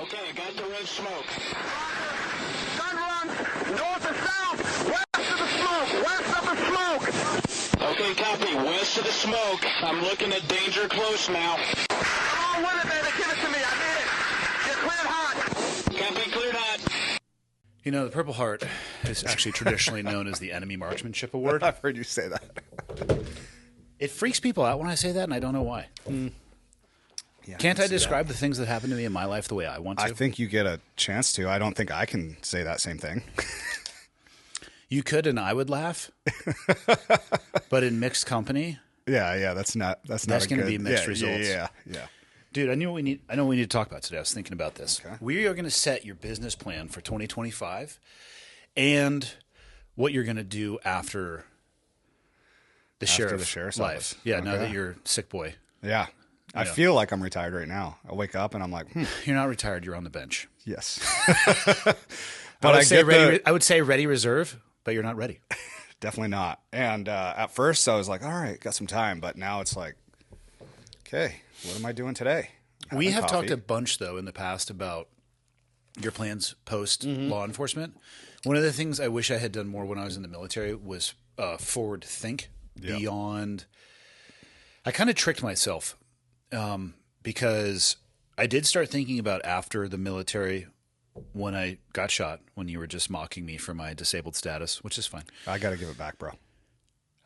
Okay, I got the red smoke. Gun runs north to south, west of the smoke, west of the smoke. Okay, copy. West of the smoke. I'm looking at danger close now. Come on with it, baby. Give it to me. I need it. Get cleared hot. Copy, cleared hot. You know, the Purple Heart is actually traditionally known as the Enemy Marksmanship Award. I've heard you say that. It freaks people out when I say that, and I don't know why. Yeah, Can't I see describe the things that happen to me in my life the way I want to? I think you get a chance to. I don't think I can say that same thing. You could, and I would laugh. But in mixed company, Yeah, that's going to be mixed results. Yeah. dude, I know what we need to talk about today. I was thinking about this. Okay. We are going to set your business plan for 2025 and what you're going to do after the sheriff's life. office. Yeah, Okay. now that you're sick boy. Yeah. I feel like I'm retired right now. I wake up and I'm like, You're not retired. You're on the bench. yes. But I would say ready reserve, but you're not ready. Definitely not. And at first I was like, all right, got some time. But now it's like, okay, what am I doing today? We have coffee. talked a bunch, though, in the past about your plans post law enforcement. One of the things I wish I had done more when I was in the military was forward think beyond. I kind of tricked myself because I did start thinking about after the military when I got shot, when you were just mocking me for my disabled status, which is fine. I got to give it back, bro.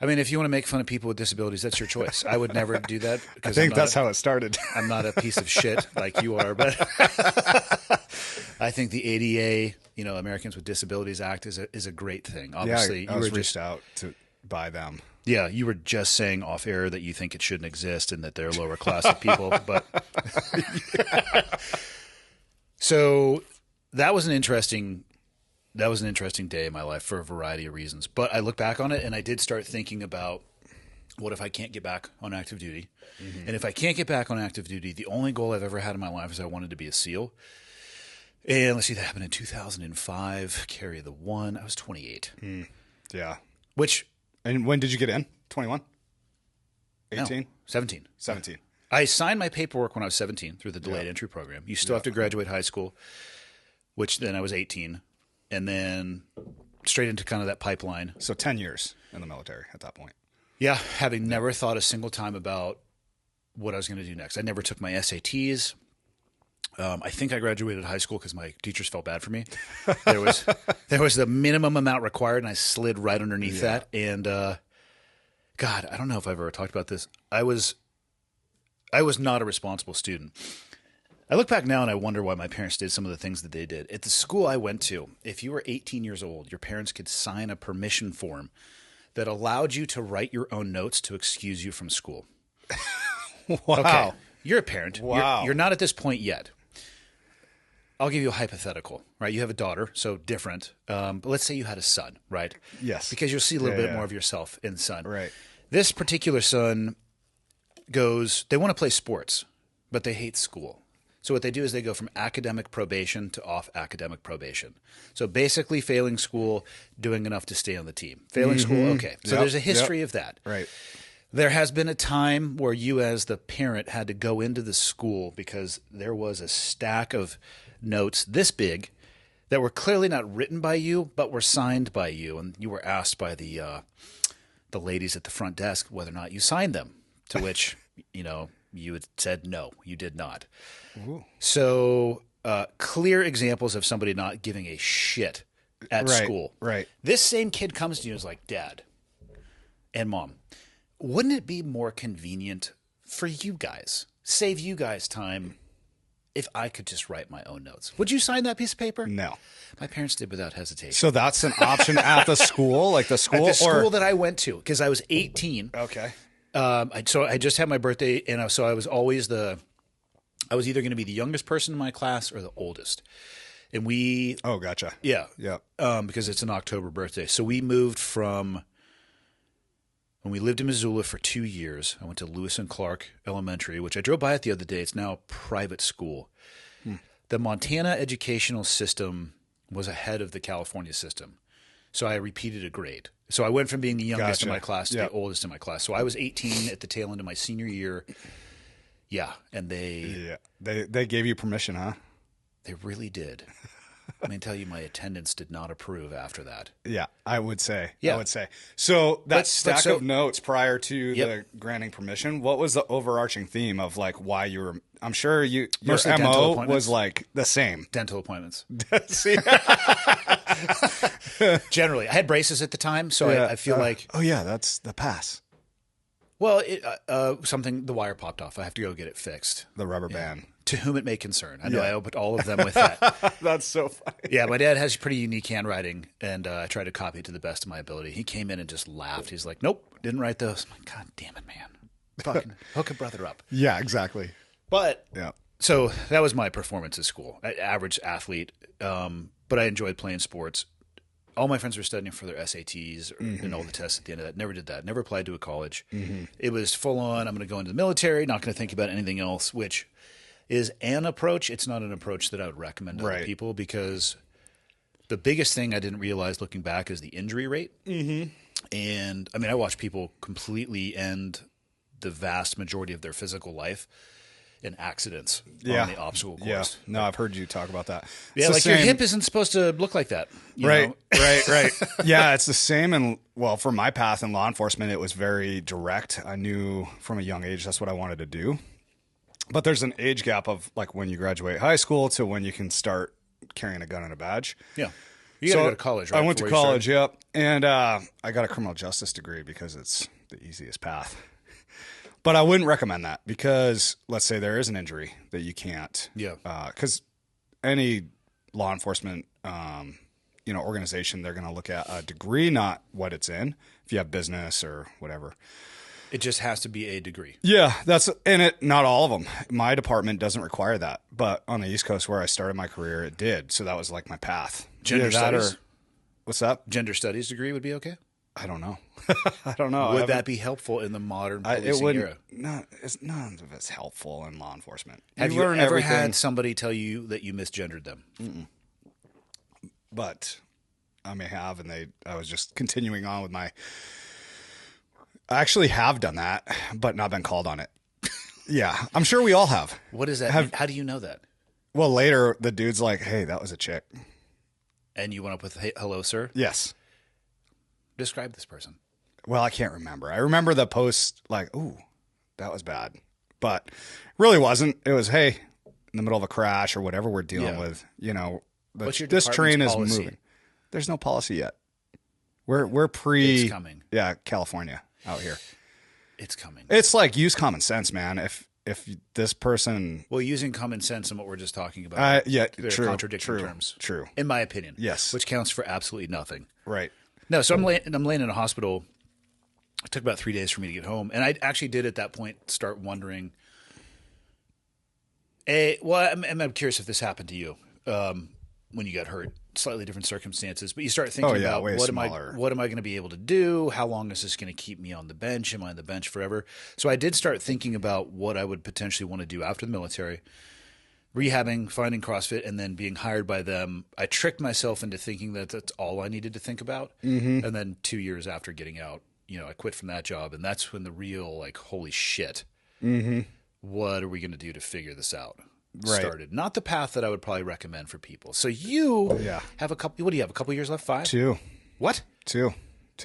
I mean, if you want to make fun of people with disabilities, that's your choice. I would never do that. I think that's how it started. I'm not a piece of shit like you are, but I think the ADA, Americans with Disabilities Act is a great thing. Obviously, I was reached out to by them. Yeah, you were just saying off air that you think it shouldn't exist and that they're lower class of people, but so that was an interesting day in my life for a variety of reasons. But I look back on it and I did start thinking about what if I can't get back on active duty? Mm-hmm. And if I can't get back on active duty, the only goal I've ever had in my life is I wanted to be a SEAL. And let's see, that happened in 2005, carry the one. I was 28. Yeah. And when did you get in? 21? 18? No, 17. 17. I signed my paperwork when I was 17 through the delayed entry program. You still have to graduate high school, which then I was 18. And then straight into kind of that pipeline. So 10 years in the military at that point. Yeah, having never thought a single time about what I was going to do next. I never took my SATs. I think I graduated high school because my teachers felt bad for me. There was the minimum amount required, and I slid right underneath that. And God, I don't know if I've ever talked about this. I was not a responsible student. I look back now and I wonder why my parents did some of the things that they did. At the school I went to, if you were 18 years old, your parents could sign a permission form that allowed you to write your own notes to excuse you from school. Wow. Okay. You're a parent. Wow. You're not at this point yet. I'll give you a hypothetical, right? You have a daughter, so different. But let's say you had a son, right? Yes. Because you'll see a little bit more of yourself in the son. Right. This particular son they want to play sports, but they hate school. So what they do is they go from academic probation to off academic probation. So basically failing school, doing enough to stay on the team. Failing school, okay. So there's a history of that. Right. There has been a time where you as the parent had to go into the school because there was a stack of notes this big that were clearly not written by you, but were signed by you. And you were asked by the ladies at the front desk whether or not you signed them, to which, you had said no, you did not. Ooh. So clear examples of somebody not giving a shit at school. Right. This same kid comes to you and is like, Dad and Mom, wouldn't it be more convenient for you guys, save you guys time, if I could just write my own notes? Would you sign that piece of paper? No. My parents did without hesitation. So that's an option at the school, like the school? At the school that I went to, because I was 18. Okay. So I just had my birthday, and so I was always I was either going to be the youngest person in my class or the oldest. And Oh, gotcha. Yeah. Yeah. Because it's an October birthday. So we moved when we lived in Missoula for 2 years. I went to Lewis and Clark Elementary, which I drove by it the other day. It's now a private school. The Montana educational system was ahead of the California system. So I repeated a grade. So I went from being the youngest in my class to the oldest in my class. So I was 18 at the tail end of my senior year. Yeah, and they gave you permission, huh? They really did. I mean, tell you, my attendants did not approve after that. Yeah, I would say. Yeah. I would say. So that But stack so- of notes prior to Yep. the granting permission, what was the overarching theme of like why you were? I'm sure your Mostly dental MO appointments. was like the same. Dental appointments. See? Generally, I had braces at the time, so Yeah. I feel like, Oh yeah, that's the pass. well, the wire popped off. I have to go get it fixed. The rubber band. To whom it may concern. I know Yeah. I opened all of them with that. That's so funny. Yeah, my dad has pretty unique handwriting, and I tried to copy it to the best of my ability. He came in and just laughed. He's like, "Nope, didn't write those." I'm like, "God damn it, man! Fucking hook a brother up." Yeah, exactly. But Yeah. so that was my performance at school. Average athlete, but I enjoyed playing sports. All my friends were studying for their SATs and all the tests at the end of that. Never did that. Never applied to a college. It was full on. I'm going to go into the military. Not going to think about anything else, which is an approach. It's not an approach that I would recommend to other Right. people, because the biggest thing I didn't realize looking back is the injury rate. And I mean, I watched people completely end the vast majority of their physical life in accidents Yeah. on the obstacle course. Yeah. No, I've heard you talk about that. Yeah, It's like the your same- hip isn't supposed to look like that. you Right, know? right. Yeah, it's the same. And well, for my path in law enforcement, it was very direct. I knew from a young age that's what I wanted to do. But there's an age gap of like when you graduate high school to when you can start carrying a gun and a badge. Yeah. You got to go to college, right? I went to before you college, started? yep. And I got a criminal justice degree because it's the easiest path. But I wouldn't recommend that because let's say there is an injury that you can't. Yeah. Because any law enforcement, organization, they're going to look at a degree, not what it's in. If you have business or whatever. It just has to be a degree. Yeah, that's in it. Not all of them. My department doesn't require that, but on the East Coast where I started my career, it did. So that was like my path. Gender Either that studies? What's that? Gender studies degree would be okay? I don't know. I don't know. Would that be helpful in the modern it policing wouldn't. era? No, none of it's helpful in law enforcement. Have you learn ever everything, had somebody tell you that you misgendered them? but I may have, and I was just continuing on with my. I actually have done that, but not been called on it. Yeah, I'm sure we all have. What does that mean? How do you know that? Well, later the dude's like, "Hey, that was a chick." And you went up with, "Hey, hello, sir." Yes. Describe this person. Well, I can't remember. I remember the post like, "Ooh, that was bad," but really wasn't. It was, "Hey, in the middle of a crash or whatever we're dealing Yeah. with, What's your this train department's is policy? moving." There's no policy yet. We're pre. It's coming. Yeah, California out here. It's coming. It's like use common sense, man. If this person, Well, using common sense and what we're just talking about, yeah, they're true, contradictory terms. True, In my opinion. Yes. Which counts for absolutely nothing. right. No, so I'm laying in a hospital. It took about 3 days for me to get home. And I actually did at that point start wondering, I'm curious if this happened to you when you got hurt. Slightly different circumstances, but you start thinking about way what smaller. am I going to be able to do? How long is this going to keep me on the bench? Am I on the bench forever? So I did start thinking about what I would potentially want to do after the military. Rehabbing, finding CrossFit, and then being hired by them. I tricked myself into thinking that that's all I needed to think about. And then 2 years after getting out, I quit from that job. And that's when the real, like, holy shit, what are we going to do to figure this out? Right. Started. Not the path that I would probably recommend for people. So you have a couple, what do you have? A couple years left? 5? 2. What? 2.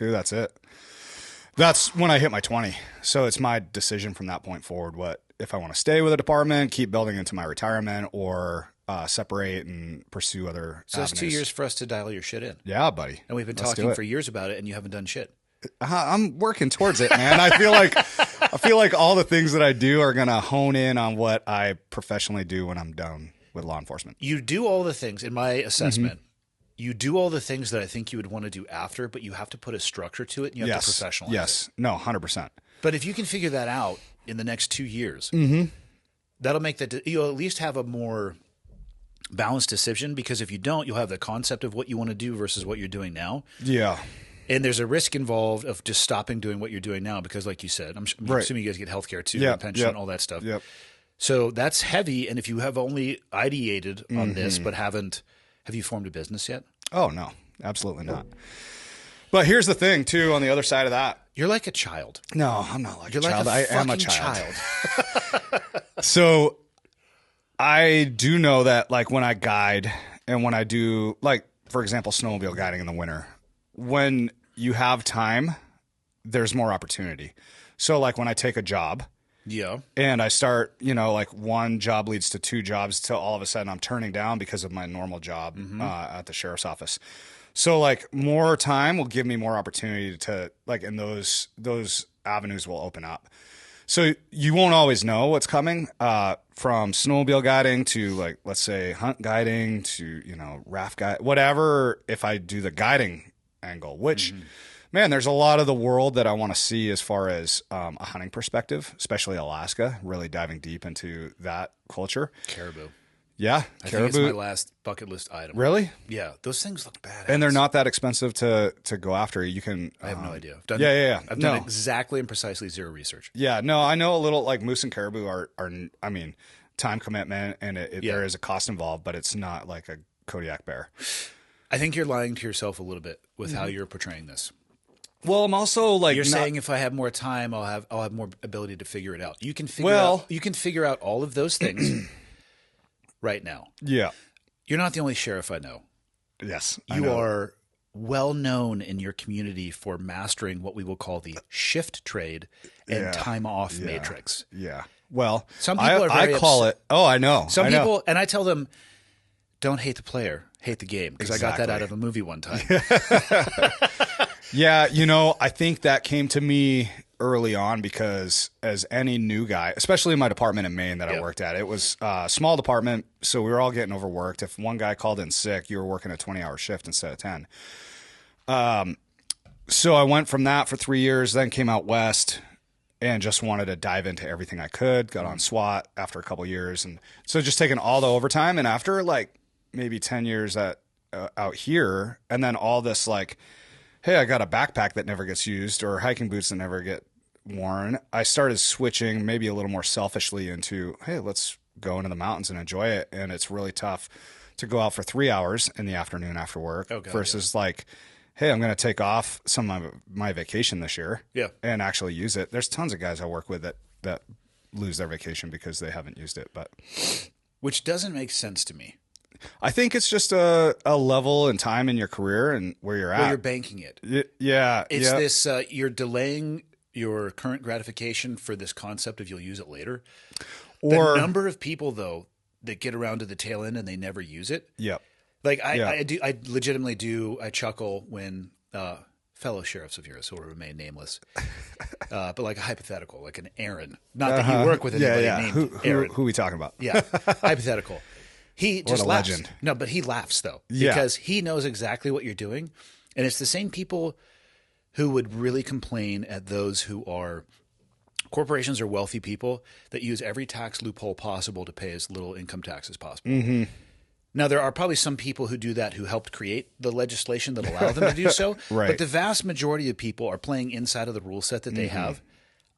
That's it. That's when I hit my 20. So it's my decision from that point forward. What if I want to stay with a department, keep building into my retirement, or separate and pursue other So avenues. that's 2 years for us to dial your shit in. Yeah, buddy. And we've been Let's do talking it. for years about it, and you haven't done shit. I'm working towards it, man. I feel like all the things that I do are gonna hone in on what I professionally do when I'm done with law enforcement. You do all the things, in my assessment, you do all the things that I think you would want to do after, but you have to put a structure to it, and you have to professionalize it. Yes. No, 100%. But if you can figure that out in the next 2 years, that'll make that you'll at least have a more balanced decision, because if you don't, you'll have the concept of what you want to do versus what you're doing now. Yeah. And there's a risk involved of just stopping doing what you're doing now because, like you said, I'm assuming you guys get healthcare too, and pension, all that stuff. Yep. So that's heavy. And if you have only ideated on this but have you formed a business yet? Oh, no. Absolutely not. But here's the thing, too, on the other side of that. You're like a child. No, I'm not like You're a child. like a I am a fucking child. So I do know that, like, when I guide and when I do, like, for example, snowmobile guiding in the winter, when you have time, there's more opportunity. So, like, when I take a job, Yeah. and I start, like, one job leads to two jobs till all of a sudden I'm turning down because of my normal job at the sheriff's office. So, like, more time will give me more opportunity to, like, and those avenues will open up. So you won't always know what's coming from snowmobile guiding to, like, let's say hunt guiding to, raft guide, whatever, if I do the guiding angle, which, man, there's a lot of the world that I want to see as far as a hunting perspective, especially Alaska, really diving deep into that culture. Caribou. Yeah. I Caribou. think it's my last bucket list item. Really? Yeah. Those things look badass. And they're not that expensive to go after. You can. I have no idea. I've done exactly and precisely zero research. Yeah. No, I know a little, like, moose and caribou are I mean, time commitment and there is a cost involved, but it's not like a Kodiak bear. I think you're lying to yourself a little bit with how you're portraying this. Well, I'm also like You're saying if I have more time, I'll have more ability to figure it out. You can figure out all of those things right now. Yeah. You're not the only sheriff I know. Yes. You are well known in your community for mastering what we will call the shift trade and time off matrix. Yeah. Well, some people I call it. Oh, I know. Some people, and I tell them, don't hate the player, hate the game, because I got that out of a movie one time. Yeah, I think that came to me early on because as any new guy, especially in my department in Maine that I worked at, it was a small department, so we were all getting overworked. If one guy called in sick, you were working a 20-hour shift instead of 10. So I went from that for 3 years, then came out west and just wanted to dive into everything I could. Got on SWAT after a couple years, and so just taking all the overtime. And after like maybe 10 years out here, and then all this like, hey, I got a backpack that never gets used or hiking boots that never get worn. I started switching maybe a little more selfishly into, hey, let's go into the mountains and enjoy it. And it's really tough to go out for 3 hours in the afternoon after work versus like, hey, I'm going to take off some of my vacation this year and actually use it. There's tons of guys I work with that lose their vacation because they haven't used it, but which doesn't make sense to me. I think it's just a level and time in your career and where you're at. Well, you're banking it. Yeah. It's this, you're delaying your current gratification for this concept of you'll use it later. The number of people, though, that get around to the tail end and they never use it. Yep. Like I legitimately do. I chuckle when fellow sheriffs of yours who will remain nameless, but like a hypothetical, like an Aaron. Not that you work with anybody named Aaron. Who are we talking about? Yeah, hypothetical. He just laughs. Legend. No, but he laughs though because he knows exactly what you're doing, and it's the same people who would really complain at those who are corporations or wealthy people that use every tax loophole possible to pay as little income tax as possible. Mm-hmm. Now, there are probably some people who do that who helped create the legislation that allow them to do so. Right. But the vast majority of people are playing inside of the rule set that they have.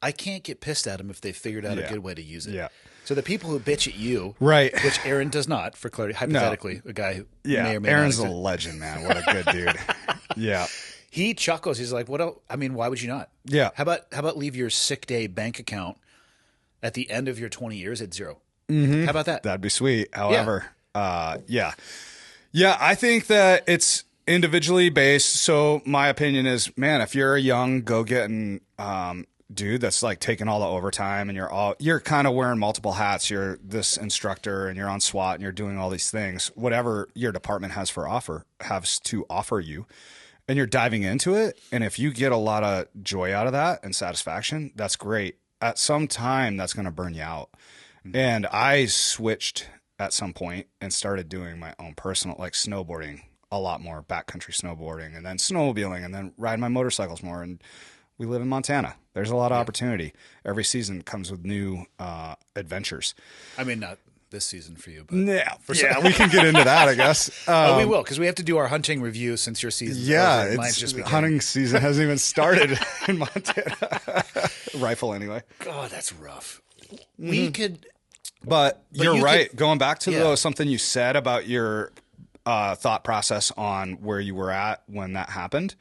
I can't get pissed at them if they figured out a good way to use it. Yeah. So the people who bitch at you, which Aaron does not, for clarity, hypothetically, a guy who may or may Aaron's not. a legend, man. What a good dude. Yeah. He chuckles. He's like, "What? I mean, why would you not? Yeah. How about leave your sick day bank account at the end of your 20 years at zero? Mm-hmm. How about that? That'd be sweet. However, yeah, I think that it's individually based. So my opinion is, man, if you're a young go-getting dude that's like taking all the overtime and you're kind of wearing multiple hats, you're this instructor and you're on SWAT and you're doing all these things, whatever your department has to offer you, and you're diving into it. And if you get a lot of joy out of that and satisfaction, that's great. At some time, that's going to burn you out. Mm-hmm. And I switched at some point and started doing my own personal, like snowboarding a lot more, backcountry snowboarding, and then snowmobiling, and then riding my motorcycles more. And we live in Montana. There's a lot of opportunity. Every season comes with new adventures. I mean, not this season for you, but we can get into that, I guess. We will, because we have to do our hunting review since your season. Yeah, mine's just hunting season hasn't even started in Montana. Rifle, anyway. God, that's rough. We could, but you're right. Going back to something you said about your thought process on where you were at when that happened.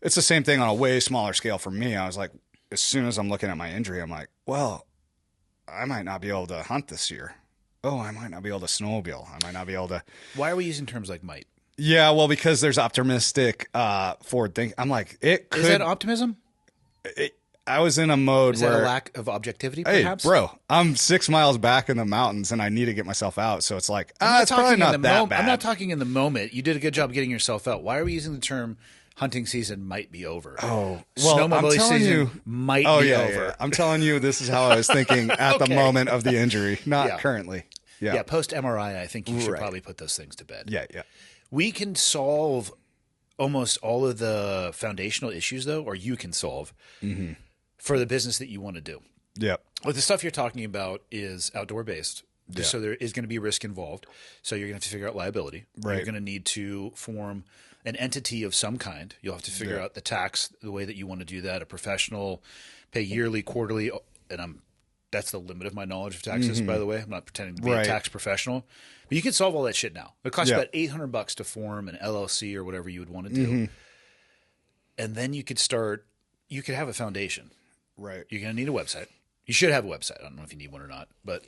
It's the same thing on a way smaller scale for me. I was like, as soon as I'm looking at my injury, I'm like, well, I might not be able to hunt this year. oh, I might not be able to snowmobile. I might not be able to. Why are we using terms like might? Yeah, well, because there's optimistic forward thinking. I'm like, it could. Is that optimism? I was in a mode Is where that a lack of objectivity, hey, perhaps? bro, I'm 6 miles back in the mountains and I need to get myself out. So it's like, it's talking probably in not the that bad. I'm not talking in the moment. You did a good job getting yourself out. Why are we using the term hunting season might be over? Oh, well, I'm snowmobiling telling season you, might be over. Yeah. I'm telling you, this is how I was thinking at the Okay. moment of the injury, not Yeah. currently. Yeah, post MRI, I think you should Right. probably put those things to bed. Yeah. We can solve almost all of the foundational issues, though, or you can solve for the business that you want to do. Yeah. Well, the stuff you're talking about is outdoor based. Yeah. So there is going to be risk involved. So you're going to have to figure out liability. Right. You're going to need to form an entity of some kind. You'll have to figure out the tax, the way that you want to do that. A professional, pay yearly, quarterly, and that's the limit of my knowledge of taxes, by the way. I'm not pretending to be a tax professional. But you can solve all that shit now. It costs about $800 to form an LLC or whatever you would want to do. And then you could have a foundation. Right. You're going to need a website. You should have a website. I don't know if you need one or not, but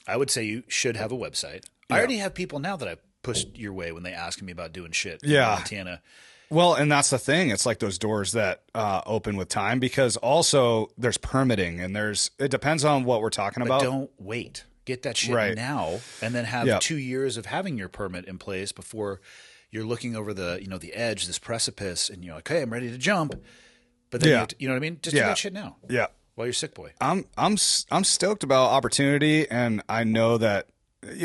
I would say you should have a website. I already have people now that I pushed your way when they ask me about doing shit in Montana. Well, and that's the thing. It's like those doors that open with time, because also there's permitting and it depends on what we're talking But about. don't wait. Get that shit now and then have 2 years of having your permit in place before you're looking over the edge, this precipice, and you're like, hey, I'm ready to jump. But then you know what I mean? Just do that shit now. Yeah. While you're sick, boy. I'm stoked about opportunity, and I know that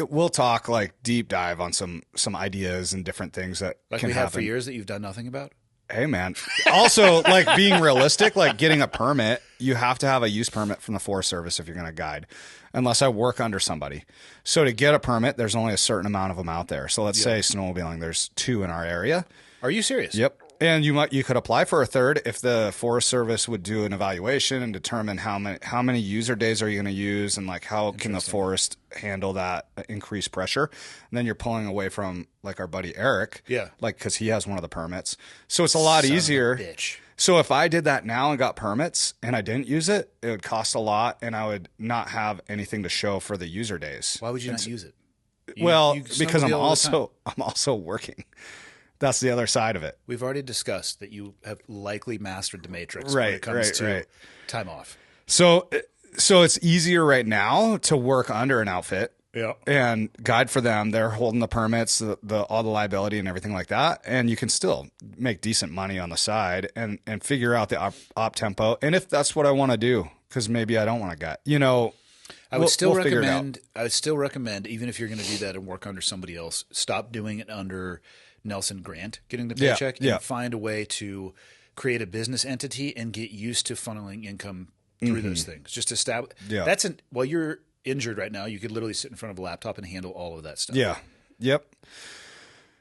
we'll talk like deep dive on some ideas and different things that Like can we have for happen. years that you've done nothing about. Hey man. Also, like being realistic, like getting a permit, you have to have a use permit from the Forest Service if you're going to guide, unless I work under somebody. So to get a permit, there's only a certain amount of them out there. So let's say snowmobiling, there's 2 in our area. Are you serious? Yep. And you could apply for a third if the Forest Service would do an evaluation and determine how many user days are you going to use, and like how can the forest handle that increased pressure. And then you're pulling away from like our buddy Eric, like because he has one of the permits, so it's a lot easier. Bitch. So if I did that now and got permits and I didn't use it, it would cost a lot, and I would not have anything to show for the user days. Why would you not use it? Because I'm snowmobile all the time. also working. That's the other side of it. We've already discussed that you have likely mastered the matrix when it comes to time off. So it's easier right now to work under an outfit and guide for them. They're holding the permits, all the liability and everything like that. And you can still make decent money on the side and figure out the op tempo. And if that's what I want to do, because maybe I don't want to guide, I would still recommend, even if you're going to do that and work under somebody else, stop doing it under Nelson Grant, getting the paycheck, and find a way to create a business entity and get used to funneling income through those things. Just establish. While you're injured right now, you could literally sit in front of a laptop and handle all of that stuff. Yeah. Yep.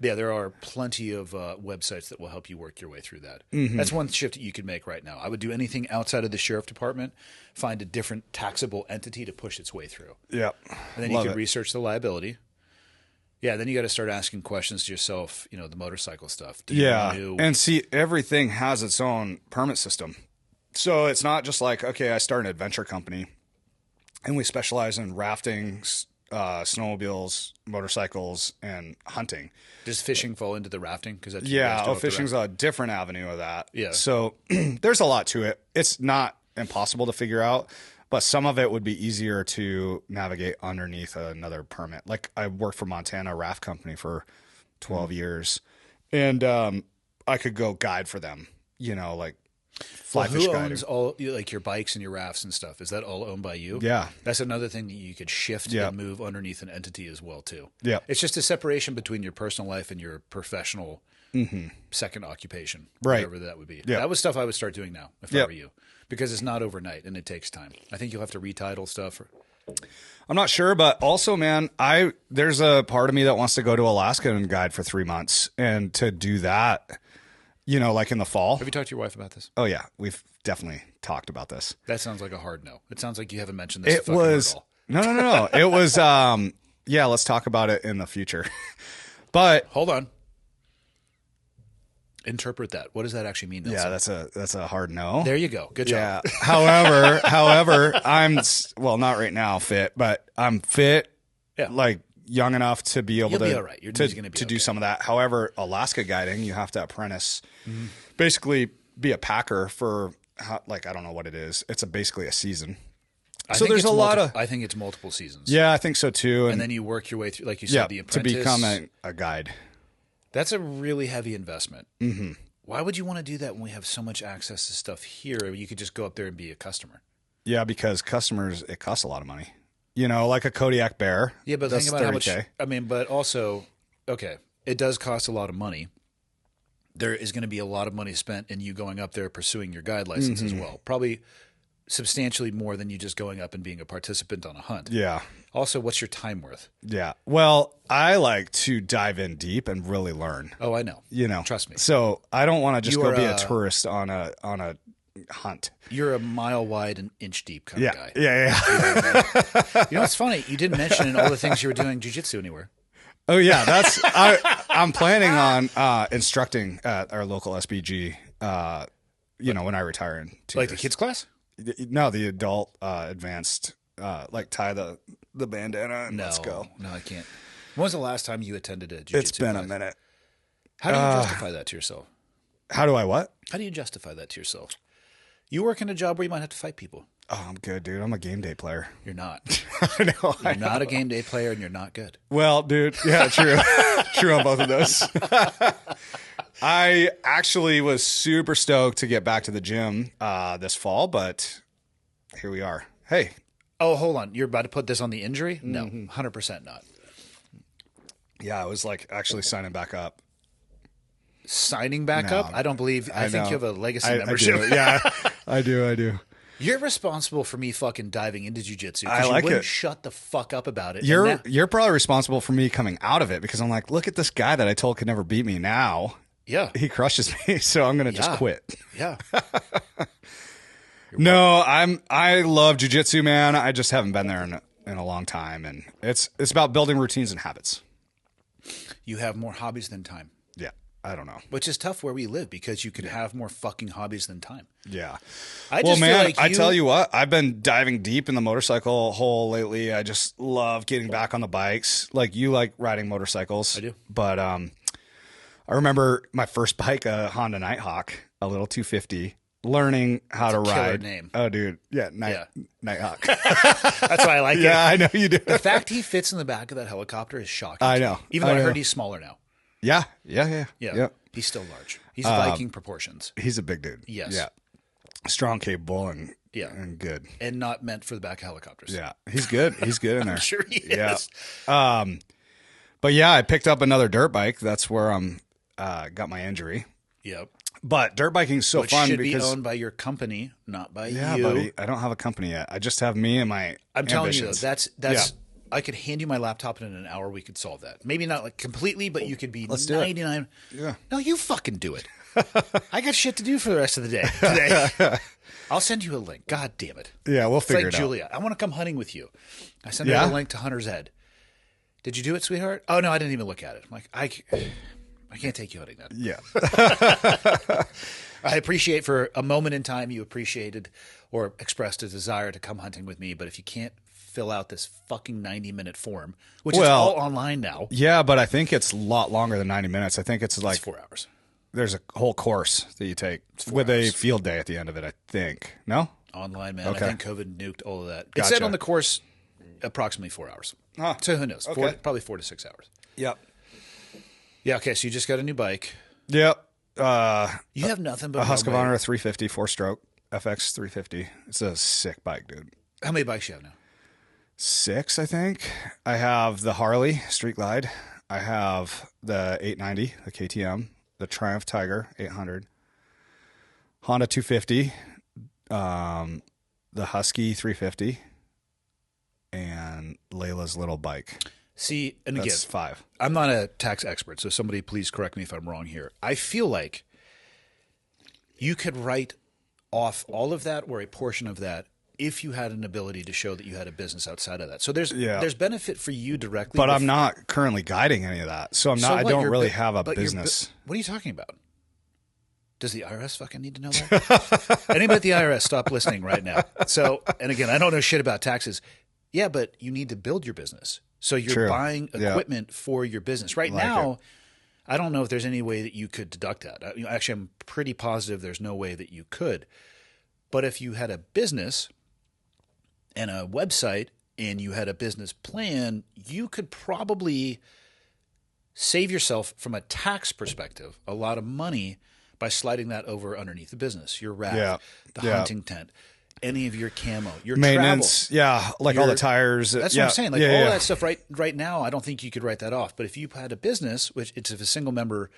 Yeah, there are plenty of websites that will help you work your way through that. That's one shift that you could make right now. I would do anything outside of the sheriff department, find a different taxable entity to push its way through. Yeah. And then you could research the liability. Yeah, then you got to start asking questions to yourself, the motorcycle stuff. And see, everything has its own permit system. So it's not just like, okay, I start an adventure company and we specialize in rafting, snowmobiles, motorcycles, and hunting. Does fishing fall into the rafting? Fishing's a different avenue of that. Yeah. So there's a lot to it. It's not impossible to figure out, but some of it would be easier to navigate underneath another permit. Like I worked for Montana Raft Company for 12 years, and I could go guide for them, like fly fish who guiding. owns all like your bikes and your rafts and stuff? Is that all owned by you? Yeah. That's another thing that you could shift and move underneath an entity as well too. Yeah. It's just a separation between your personal life and your professional second occupation, Right. whatever that would be. Yeah. That was stuff I would start doing now if I were you, because it's not overnight and it takes time. I think you'll have to retitle stuff. I'm not sure, but also, man, there's a part of me that wants to go to Alaska and guide for 3 months, and to do that, like in the fall. Have you talked to your wife about this? Oh yeah, we've definitely talked about this. That sounds like a hard no. It sounds like you haven't mentioned this. It was no. It was let's talk about it in the future. But hold on. Interpret that. What does that actually mean, Nelson? Yeah, that's a hard no. There you go. Good job. Yeah. However, I'm not right now fit, but I'm fit Yeah. like young enough to be able You'll to, be all right. Your knee's gonna be to do okay. some of that. However, Alaska guiding, you have to apprentice, basically be a packer for like, I don't know what it is. It's basically a season. So there's a lot of, I think it's multiple seasons. yeah, I think so too. And then you work your way through, like you said, the apprentice. to become a guide. That's a really heavy investment. Mm-hmm. Why would you want to do that when we have so much access to stuff here? You could just go up there and be a customer. Yeah, because customers, it costs a lot of money. You know, like a Kodiak Bear. Yeah, but that's think about how much. $30K. I mean, but also, okay, it does cost a lot of money. There is going to be a lot of money spent in you going up there pursuing your guide license as well. Probably substantially more than you just going up and being a participant on a hunt. Yeah. Also, what's your time worth? Yeah. Well, I like to dive in deep and really learn. Oh, I know. You know, Trust me. So I don't want to just You go are be a tourist on a hunt. You're a mile wide and inch deep kind of guy. Yeah. You know what's funny? You didn't mention in all the things you were doing jiu-jitsu anywhere. Oh yeah, I'm planning on instructing at our local SBG. You know, when I retire in 2 Like years. the kids class? No, the adult advanced. Like tie the bandana and No, let's go. No, I can't. When was the last time you attended a jiu-jitsu It's been class? a minute. How do you justify that to yourself? How do I what? How do you justify that to yourself? You work in a job where you might have to fight people. Oh, I'm good, dude. I'm a game day player. You're not. I know. You're not a game day player, and you're not good. Well, dude, yeah, true. True on both of those. I actually was super stoked to get back to the gym this fall, but here we are. Hey. Oh, hold on. You're about to put this on the injury? No, 100% not. Yeah, I was like actually signing back up. Signing back No, up? I don't believe. I think know. you have a legacy I membership. do. Yeah, I do. You're responsible for me fucking diving into jiu-jitsu. I like you wouldn't it. shut the fuck up about it. You're probably responsible for me coming out of it because I'm like, look at this guy that I told could never beat me. Now yeah. he crushes me, so I'm gonna just Yeah. quit. Yeah. No, I love jiu-jitsu, man. I just haven't been there in a long time, and it's about building routines and habits. You have more hobbies than time. Yeah, I don't know. Which is tough where we live because you can have more fucking hobbies than time. Yeah. I Well, just man, feel like I tell you what, I've been diving deep in the motorcycle hole lately. I just love getting back on the bikes. Like you like riding motorcycles. I do. But I remember my first bike, a Honda Nighthawk, a little 250, learning how to killer ride. name. Oh, dude. Yeah, Nighthawk. That's why I like it. Yeah, I know you do. The fact he fits in the back of that helicopter is shocking. I to know. me. Even though I I know. heard he's smaller now. Yeah. Yeah. Yep. He's still large. He's Viking proportions. He's a big dude. Yes. Yeah. Strong, capable, and Yeah. and good. And not meant for the back of helicopters. Yeah, he's good. He's good in there. I'm sure he Yeah. is. But yeah, I picked up another dirt bike. That's where I'm got my injury. Yep. But dirt biking's so Which fun should because be owned by your company, not by yeah, you. buddy, I don't have a company yet. I just have me and my. I'm telling you, ambitions. that's. Yeah. I could hand you my laptop, and in an hour we could solve that. Maybe not like completely, but you could be Let's do it. 99. Yeah. No, you fucking do it. I got shit to do for the rest of the day today. I'll send you a link. God damn it. Yeah, we'll It's figure like it Julia. I want to come hunting with you. I sent Yeah? her a link to Hunter's Ed. Did you do it, sweetheart? Oh, no, I didn't even look at it. I'm like, I can't take you hunting then. out. Yeah. I appreciate for a moment in time you appreciated or expressed a desire to come hunting with me, but if you can't fill out this fucking 90-minute form, which is Well, all online now, Yeah, but I think it's a lot longer than 90 minutes. I think it's like it's 4 hours. there's a whole course that you take with a field day at the end of it. I think. No. Online, man. Okay. I think COVID nuked all of that. It Gotcha. said on the course approximately 4 hours. Huh. So who knows? Okay. Probably 4 to 6 hours. Yep. Yeah, okay, so you just got a new bike. Yep. You have nothing but A road Husqvarna bike. 350 4-stroke FX 350. It's a sick bike, dude. How many bikes you have now? 6, I think. I have the Harley Street Glide. I have the 890, the KTM, the Triumph Tiger 800, Honda 250, the Husky 350, and Layla's little bike. See, and again, That's 5. I'm not a tax expert, so somebody please correct me if I'm wrong here. I feel like you could write off all of that or a portion of that if you had an ability to show that you had a business outside of that. So there's benefit for you directly. But I'm not currently guiding any of that. So I'm not, I don't really have a business. What are you talking about? Does the IRS fucking need to know that? Anybody at the IRS, stop listening right now. So, and again, I don't know shit about taxes. Yeah, but you need to build your business. So you're True. buying equipment for your business. Right now, I don't know if there's any way that you could deduct that. Actually, I'm pretty positive there's no way that you could. But if you had a business and a website and you had a business plan, you could probably save yourself from a tax perspective a lot of money by sliding that over underneath the business, your raft, the hunting tent, any of your camo, your maintenance, travel. like all the tires. That's what I'm saying. Like all that stuff right now, I don't think you could write that off. But if you had a business, which it's a single member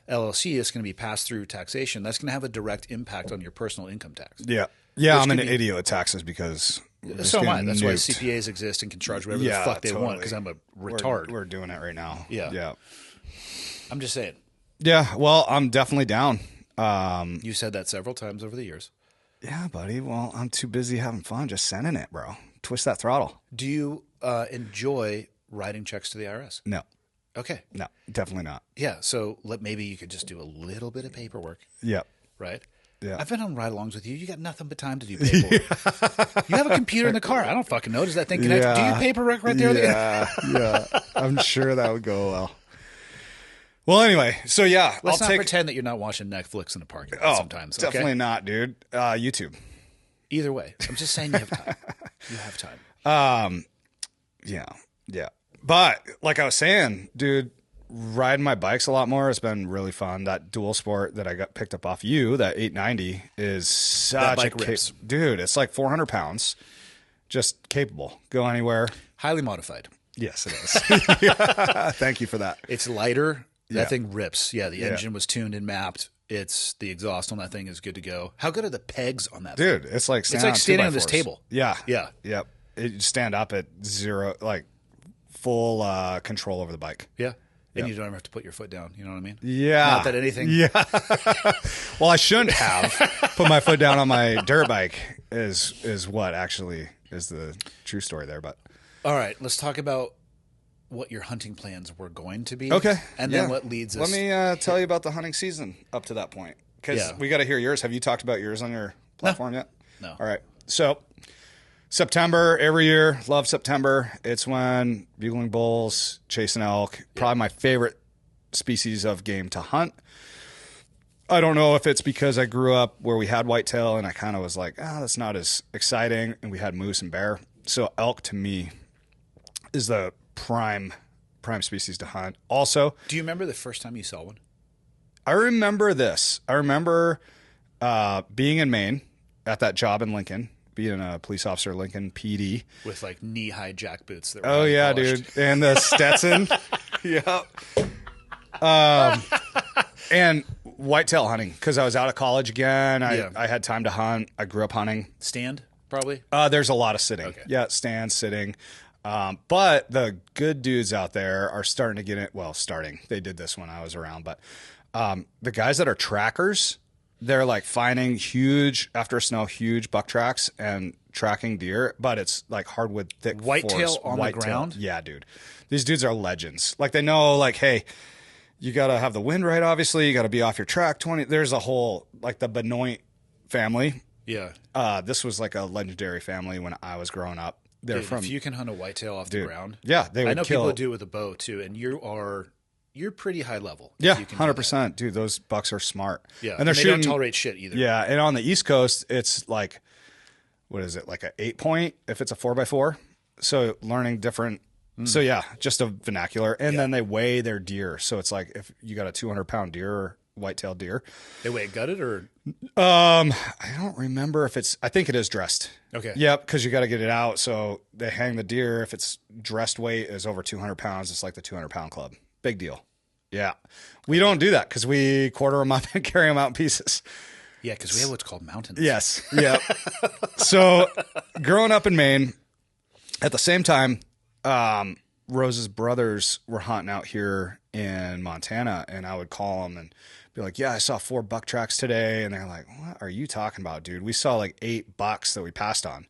LLC, it's going to be passed through taxation. That's going to have a direct impact on your personal income tax. Yeah. I'm an idiot with taxes because so am I. That's why CPAs exist and can charge whatever the fuck they want because I'm a retard. We're doing it right now. Yeah. I'm just saying. Yeah. Well, I'm definitely down. You said that several times over the years. Yeah, buddy. Well, I'm too busy having fun just sending it, bro. Twist that throttle. Do you enjoy writing checks to the IRS? No. Okay. No, definitely not. Yeah. So maybe you could just do a little bit of paperwork. Yep. Right? Yeah. I've been on ride-alongs with you. You got nothing but time to do paperwork. You have a computer in the car. I don't fucking know. Does that thing connect? Do you paperwork right there? Yeah. I'm sure that would go well. Well, anyway, so let's not pretend that you're not watching Netflix in the parking lot sometimes. Okay? Definitely not, dude. YouTube. Either way, I'm just saying you have time. You have time. Yeah. But like I was saying, dude, riding my bikes a lot more has been really fun. That dual sport that I got picked up off you, that 890, is such bike rips. Dude, it's like 400 pounds, just capable. Go anywhere. Highly modified. Yes, it is. Thank you for that. It's lighter. That thing rips. Yeah, the engine was tuned and mapped. It's the exhaust on that thing is good to go. How good are the pegs on that Dude, thing? it's like standing on this table. Yeah. Yeah. Yep. You stand up at zero, like full control over the bike. Yeah. And you don't ever have to put your foot down. You know what I mean? Yeah. Not that anything. Yeah. Well, I shouldn't have put my foot down on my dirt bike is what actually is the true story there. But all right, let's talk about what your hunting plans were going to be. Okay. And then what leads us. Let me tell you about the hunting season up to that point. Because we got to hear yours. Have you talked about yours on your platform yet? No. All right. So September, every year, love September. It's when bugling bulls, chasing elk, probably my favorite species of game to hunt. I don't know if it's because I grew up where we had whitetail and I kind of was like, that's not as exciting. And we had moose and bear. So elk to me is the prime species to hunt. Also, do you remember the first time you saw one? I remember this. I remember being in Maine at that job in Lincoln, being a police officer, Lincoln PD. With like knee-high jack boots. That were dude. And the Stetson. Yep. And whitetail hunting because I was out of college again. I had time to hunt. I grew up hunting. Stand, probably? There's a lot of sitting. Okay. Yeah, stand, sitting. But the good dudes out there are starting to get it. Well, they did this when I was around, but the guys that are trackers, they're like finding huge buck tracks and tracking deer, but it's like hardwood, thick whitetail on the ground. Yeah, dude, these dudes are legends. Like they know, like, hey, you got to have the wind right. Obviously, you got to be off your track 20. There's a whole like the Benoit family. Yeah, this was like a legendary family when I was growing up. They're if you can hunt a whitetail off the ground, they would I know kill. people do it with a bow too, and you're pretty high level. Yeah, 100%, dude. Those bucks are smart. Yeah, and they don't tolerate shit either. Yeah, and on the East Coast, it's like, what is it, like an 8-point if it's a 4x4? So learning different. So yeah, just a vernacular, and then they weigh their deer. So it's like if you got a 200-pound deer or white-tailed deer, they weigh it gutted or. I don't remember if it's. I think it is dressed. Okay. Yep, because you got to get it out. So they hang the deer. If it's dressed weight is over 200 pounds, it's like the 200-pound club. Big deal. Yeah, we don't do that because we quarter them up and carry them out in pieces. Yeah, because we have what's called mountains. Yes. Yep. So growing up in Maine, at the same time, Rose's brothers were hunting out here in Montana, and I would call them and be like, yeah, I saw 4 buck tracks today. And they're like, what are you talking about, dude? We saw like 8 bucks that we passed on.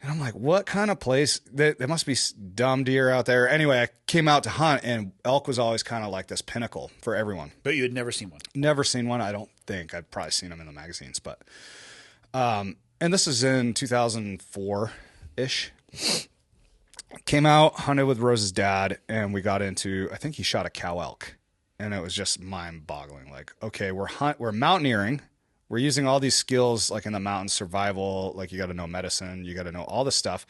And I'm like, what kind of place? There must be dumb deer out there. Anyway, I came out to hunt, and elk was always kind of like this pinnacle for everyone. But you had never seen one? Never seen one, I don't think. I've probably seen them in the magazines. But, and this is in 2004-ish. came out, hunted with Rose's dad, and we got into, I think he shot a cow elk, and it was just mind boggling. Like, okay, we're mountaineering. We're using all these skills like in the mountains, survival, like you got to know medicine, you got to know all this stuff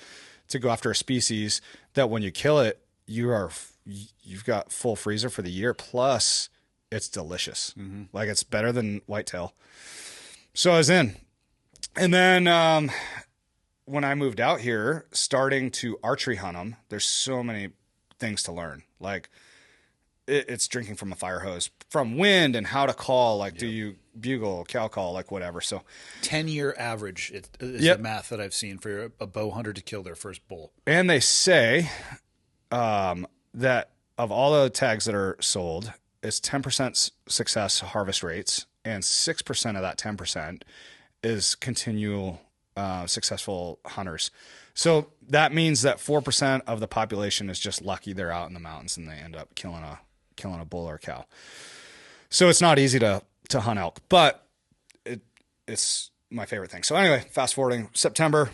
to go after a species that when you kill it, you've got full freezer for the year. Plus it's delicious. Like it's better than whitetail. So I was in. And then, when I moved out here, starting to archery hunt them, there's so many things to learn. Like it's drinking from a fire hose, from wind and how to call. Like, do you bugle, cow call, like whatever. So 10-year average is the math that I've seen for a bow hunter to kill their first bull. And they say that of all the tags that are sold, it's 10% success harvest rates, and 6% of that 10% is continual successful hunters. So that means that 4% of the population is just lucky they're out in the mountains and they end up killing a bull or a cow. So it's not easy to hunt elk, but it's my favorite thing. So anyway, fast forwarding September,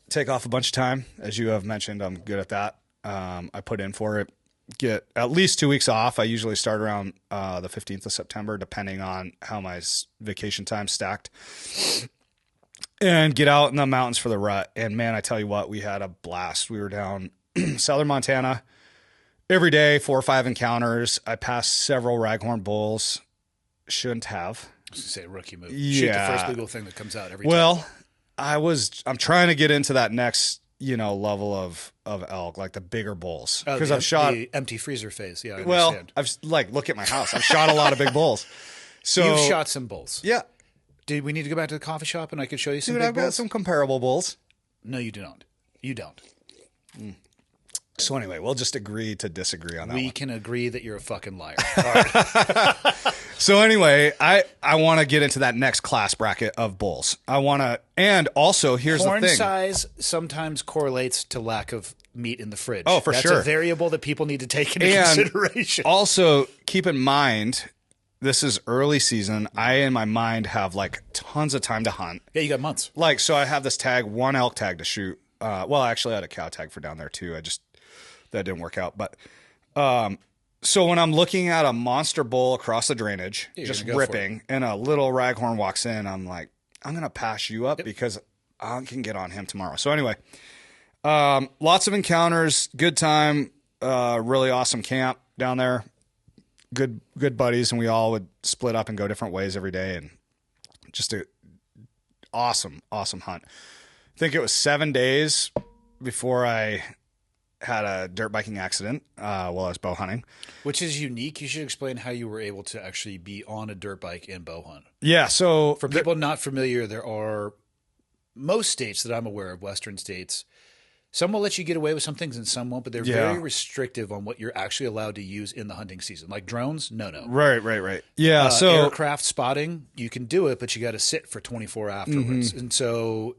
take off a bunch of time. As you have mentioned, I'm good at that. I put in for it, get at least 2 weeks off. I usually start around the 15th of September, depending on how my vacation time stacked. And get out in the mountains for the rut. And man, I tell you what, we had a blast. We were down southern Montana every day, 4 or 5 encounters. I passed several raghorn bulls. Shouldn't have. I was going to say rookie move. Yeah. Shoot the first legal thing that comes out every time. Well, I'm trying to get into that next, level of elk, like the bigger bulls. Because I've shot the empty freezer phase. Yeah. I well, understand. look at my house. I've shot a lot of big bulls. So You've shot some bulls. Yeah. Did we need to go back to the coffee shop and I could show you some Dude, big I've got bulls? some comparable bulls. No, you don't. You don't. So anyway, we'll just agree to disagree on that one. We can agree that you're a fucking liar. So anyway, I want to get into that next class bracket of bulls. I want to, and also here's Horn the thing. size sometimes correlates to lack of meat in the fridge. Oh, for sure. That's a variable that people need to take into And consideration. Also, keep in mind, this is early season. I, in my mind, have like tons of time to hunt. Yeah, you got months. Like, so I have this tag, one elk tag to shoot. Well, actually, I had a cow tag for down there too. That didn't work out. But, so when I'm looking at a monster bull across the drainage, just ripping, and a little raghorn walks in, I'm like, I'm going to pass you up because I can get on him tomorrow. So anyway, lots of encounters, good time, really awesome camp down there. Good buddies, and we all would split up and go different ways every day, and just a awesome hunt. I think it was 7 days before I had a dirt biking accident while I was bow hunting. Which is unique. You should explain how you were able to actually be on a dirt bike and bow hunt. Yeah, so For people not familiar, there are most states that I'm aware of, Western states, some will let you get away with some things and some won't, but they're very restrictive on what you're actually allowed to use in the hunting season. Like drones, no. Right. Yeah, so aircraft spotting, you can do it, but you got to sit for 24 afterwards. And so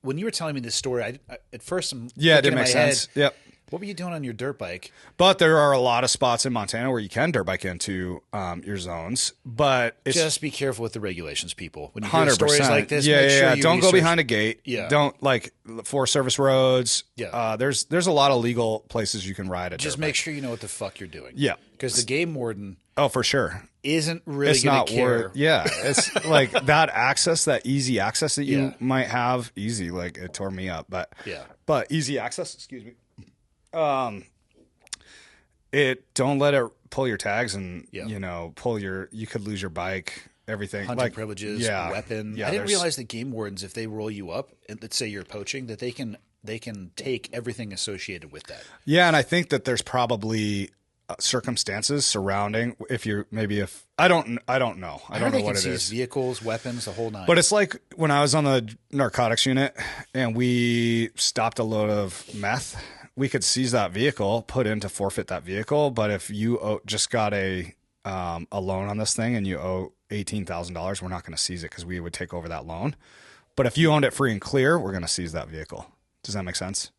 when you were telling me this story, I at first I'm it didn't make sense. Yep. What were you doing on your dirt bike? But there are a lot of spots in Montana where you can dirt bike into your zones. But it's just be careful with the regulations, people. When you hear stories like this, make sure you don't research. go behind a gate. Yeah. Don't like Forest Service roads. Yeah. There's a lot of legal places you can ride at. Just make sure you know what the fuck you're doing. Yeah. Because the game warden for sure isn't really going to care. It's like that access, that easy access that you might have. Easy, like it tore me up, but easy access. Excuse me. Don't let it pull your tags and you could lose your bike, everything, Hunting privileges, weapon. Yeah, I didn't realize that game wardens, if they roll you up and let's say you're poaching, that they can take everything associated with that. Yeah, and I think that there's probably circumstances surrounding I don't know. I don't know what it is. Vehicles, weapons, the whole nine. But it's like when I was on the narcotics unit and we stopped a load of meth, we could seize that vehicle, put in to forfeit that vehicle. But if you just got a loan on this thing and you owe $18,000, we're not going to seize it because we would take over that loan. But if you owned it free and clear, we're going to seize that vehicle. Does that make sense?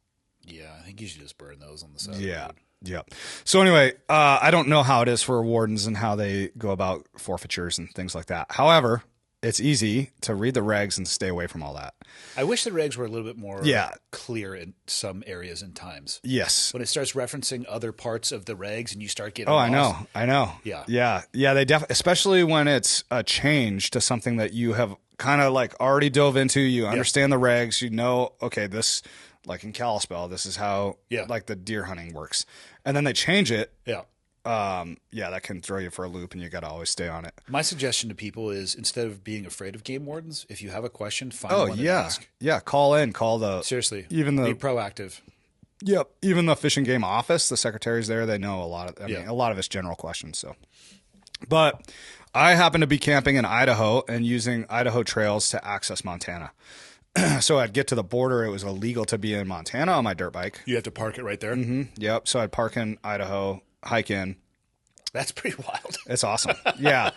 Yeah, I think you should just burn those on the side. Yeah. Yeah. So anyway, I don't know how it is for wardens and how they go about forfeitures and things like that. However, it's easy to read the regs and stay away from all that. I wish the regs were a little bit more Yeah. clear in some areas and times. Yes. When it starts referencing other parts of the regs and you start getting Oh, lost. I know. Yeah. They definitely, especially when it's a change to something that you have kind of like already dove into. You understand the regs. You know, okay, this, like in Kalispell, this is how like the deer hunting works. And then they change it. Yeah. That can throw you for a loop, and you got to always stay on it. My suggestion to people is, instead of being afraid of game wardens, if you have a question, find one and ask. Call the Seriously, be proactive. Yep, even the Fish and Game office, the secretaries there, they know a lot of. I mean, a lot of it's general questions. So, but I happen to be camping in Idaho and using Idaho trails to access Montana. So I'd get to the border. It was illegal to be in Montana on my dirt bike. You have to park it right there. Mm-hmm. Yep. So I'd park in Idaho, hike in. That's pretty wild. It's awesome. Yeah.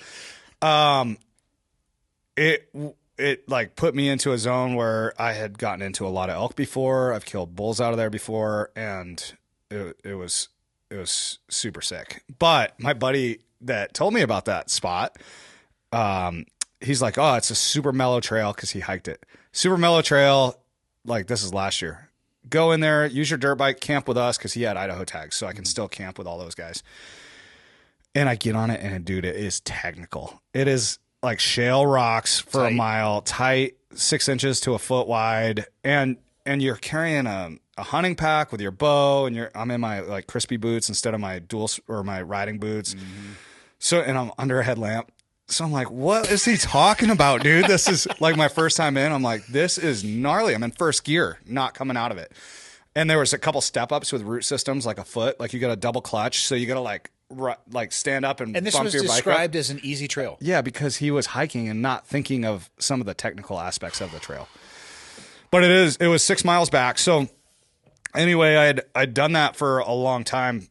It like put me into a zone where I had gotten into a lot of elk before. I've killed bulls out of there before, and it was super sick. But my buddy that told me about that spot, he's like, oh, it's a super mellow trail, because he hiked it. Super mellow trail, like this is last year. Go in there, use your dirt bike, camp with us, because he had Idaho tags, so I can still camp with all those guys. And I get on it, and dude, it is technical. It is like shale rocks for a mile, tight, 6 inches to a foot wide, and you're carrying a hunting pack with your bow, and I'm in my like crispy boots instead of my my riding boots. Mm-hmm. So, and I'm under a headlamp. So I'm like, what is he talking about, dude? This is like my first time in. I'm like, this is gnarly. I'm in first gear, not coming out of it. And there was a couple step ups with root systems, like a foot, like you got a double clutch. So you got to like stand up and this bump was your bike described up. as an easy trail. Yeah, because he was hiking and not thinking of some of the technical aspects of the trail. But it was 6 miles back. So anyway, I'd done that for a long time,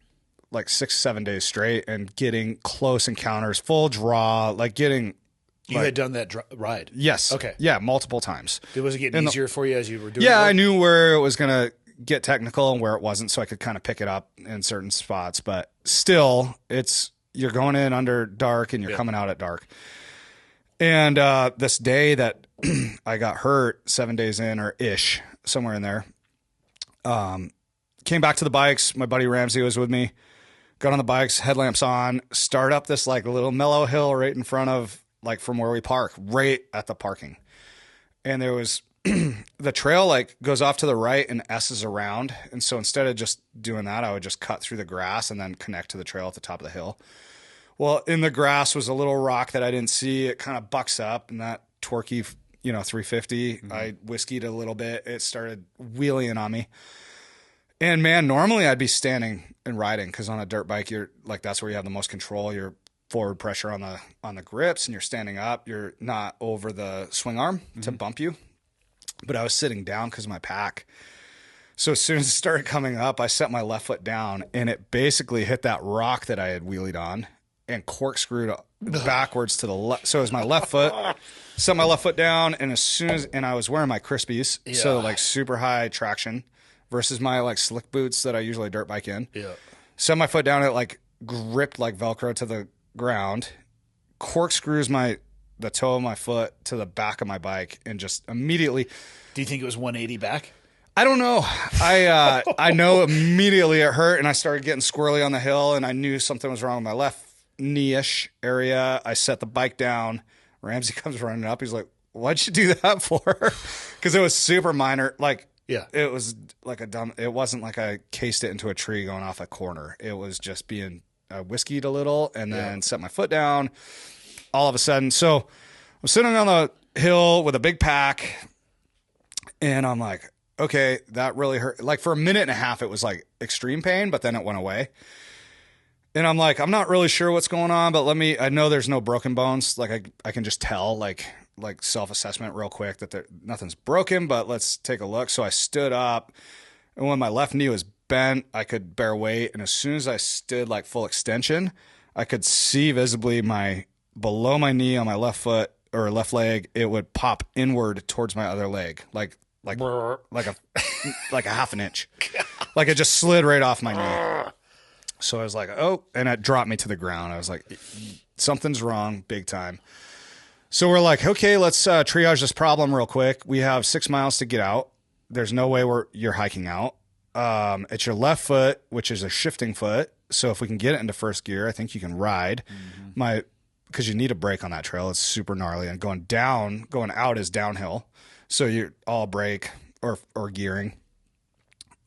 like 6-7 days straight, and getting close encounters, full draw, like getting. You had done that ride? Yes. Okay. Yeah, multiple times. Was it getting easier for you as you were doing it? Yeah, I knew where it was going to get technical and where it wasn't, so I could kind of pick it up in certain spots. But still, you're going in under dark and you're coming out at dark. And this day that I got hurt, 7 days in or ish, somewhere in there, came back to the bikes. My buddy Ramsey was with me. Got on the bikes, headlamps on, start up this like little mellow hill right in front of, like, from where we park, right at the parking. And there was the trail like goes off to the right and S's around. And so instead of just doing that, I would just cut through the grass and then connect to the trail at the top of the hill. Well, in the grass was a little rock that I didn't see. It kind of bucks up, and that torquey, 350, I whiskeyed a little bit. It started wheeling on me. And man, normally I'd be standing and riding, because on a dirt bike, you're like, that's where you have the most control. You're forward pressure on the grips, and you're standing up. You're not over the swing arm to bump you. But I was sitting down because of my pack. So as soon as it started coming up, I set my left foot down, and it basically hit that rock that I had wheelied on and corkscrewed backwards to the left. So it was my left foot, set my left foot down, and and I was wearing my Crispies, so like super high traction versus my like slick boots that I usually dirt bike in. Yeah. Set my foot down, it like gripped like Velcro to the ground, corkscrews the toe of my foot to the back of my bike, and just immediately. Do you think it was 180 back? I don't know. I know immediately it hurt, and I started getting squirrely on the hill, and I knew something was wrong with my left knee-ish area. I set the bike down. Ramsey comes running up. He's like, "What'd you do that for?" Because it was super minor. Like, it was like it wasn't like I cased it into a tree going off a corner. It was just being whiskeyed a little, and then set my foot down. All of a sudden, so I'm sitting on the hill with a big pack, and I'm like, okay, that really hurt. Like for a minute and a half, it was like extreme pain, but then it went away. And I'm like, I'm not really sure what's going on, but I know there's no broken bones. Like I can just tell, like self-assessment real quick that nothing's broken, but let's take a look. So I stood up, and when my left knee was bent, I could bear weight. And as soon as I stood like full extension, I could see visibly below my knee on my left foot or left leg, it would pop inward towards my other leg, like a half an inch. Like it just slid right off my knee. So I was like, oh, and it dropped me to the ground. I was like, something's wrong big time. So we're like, okay, let's triage this problem real quick. We have 6 miles to get out. There's no way you're hiking out. It's your left foot, which is a shifting foot. So if we can get it into first gear, I think you can ride. Because you need a brake on that trail. It's super gnarly, and going out is downhill. So you're all brake or gearing.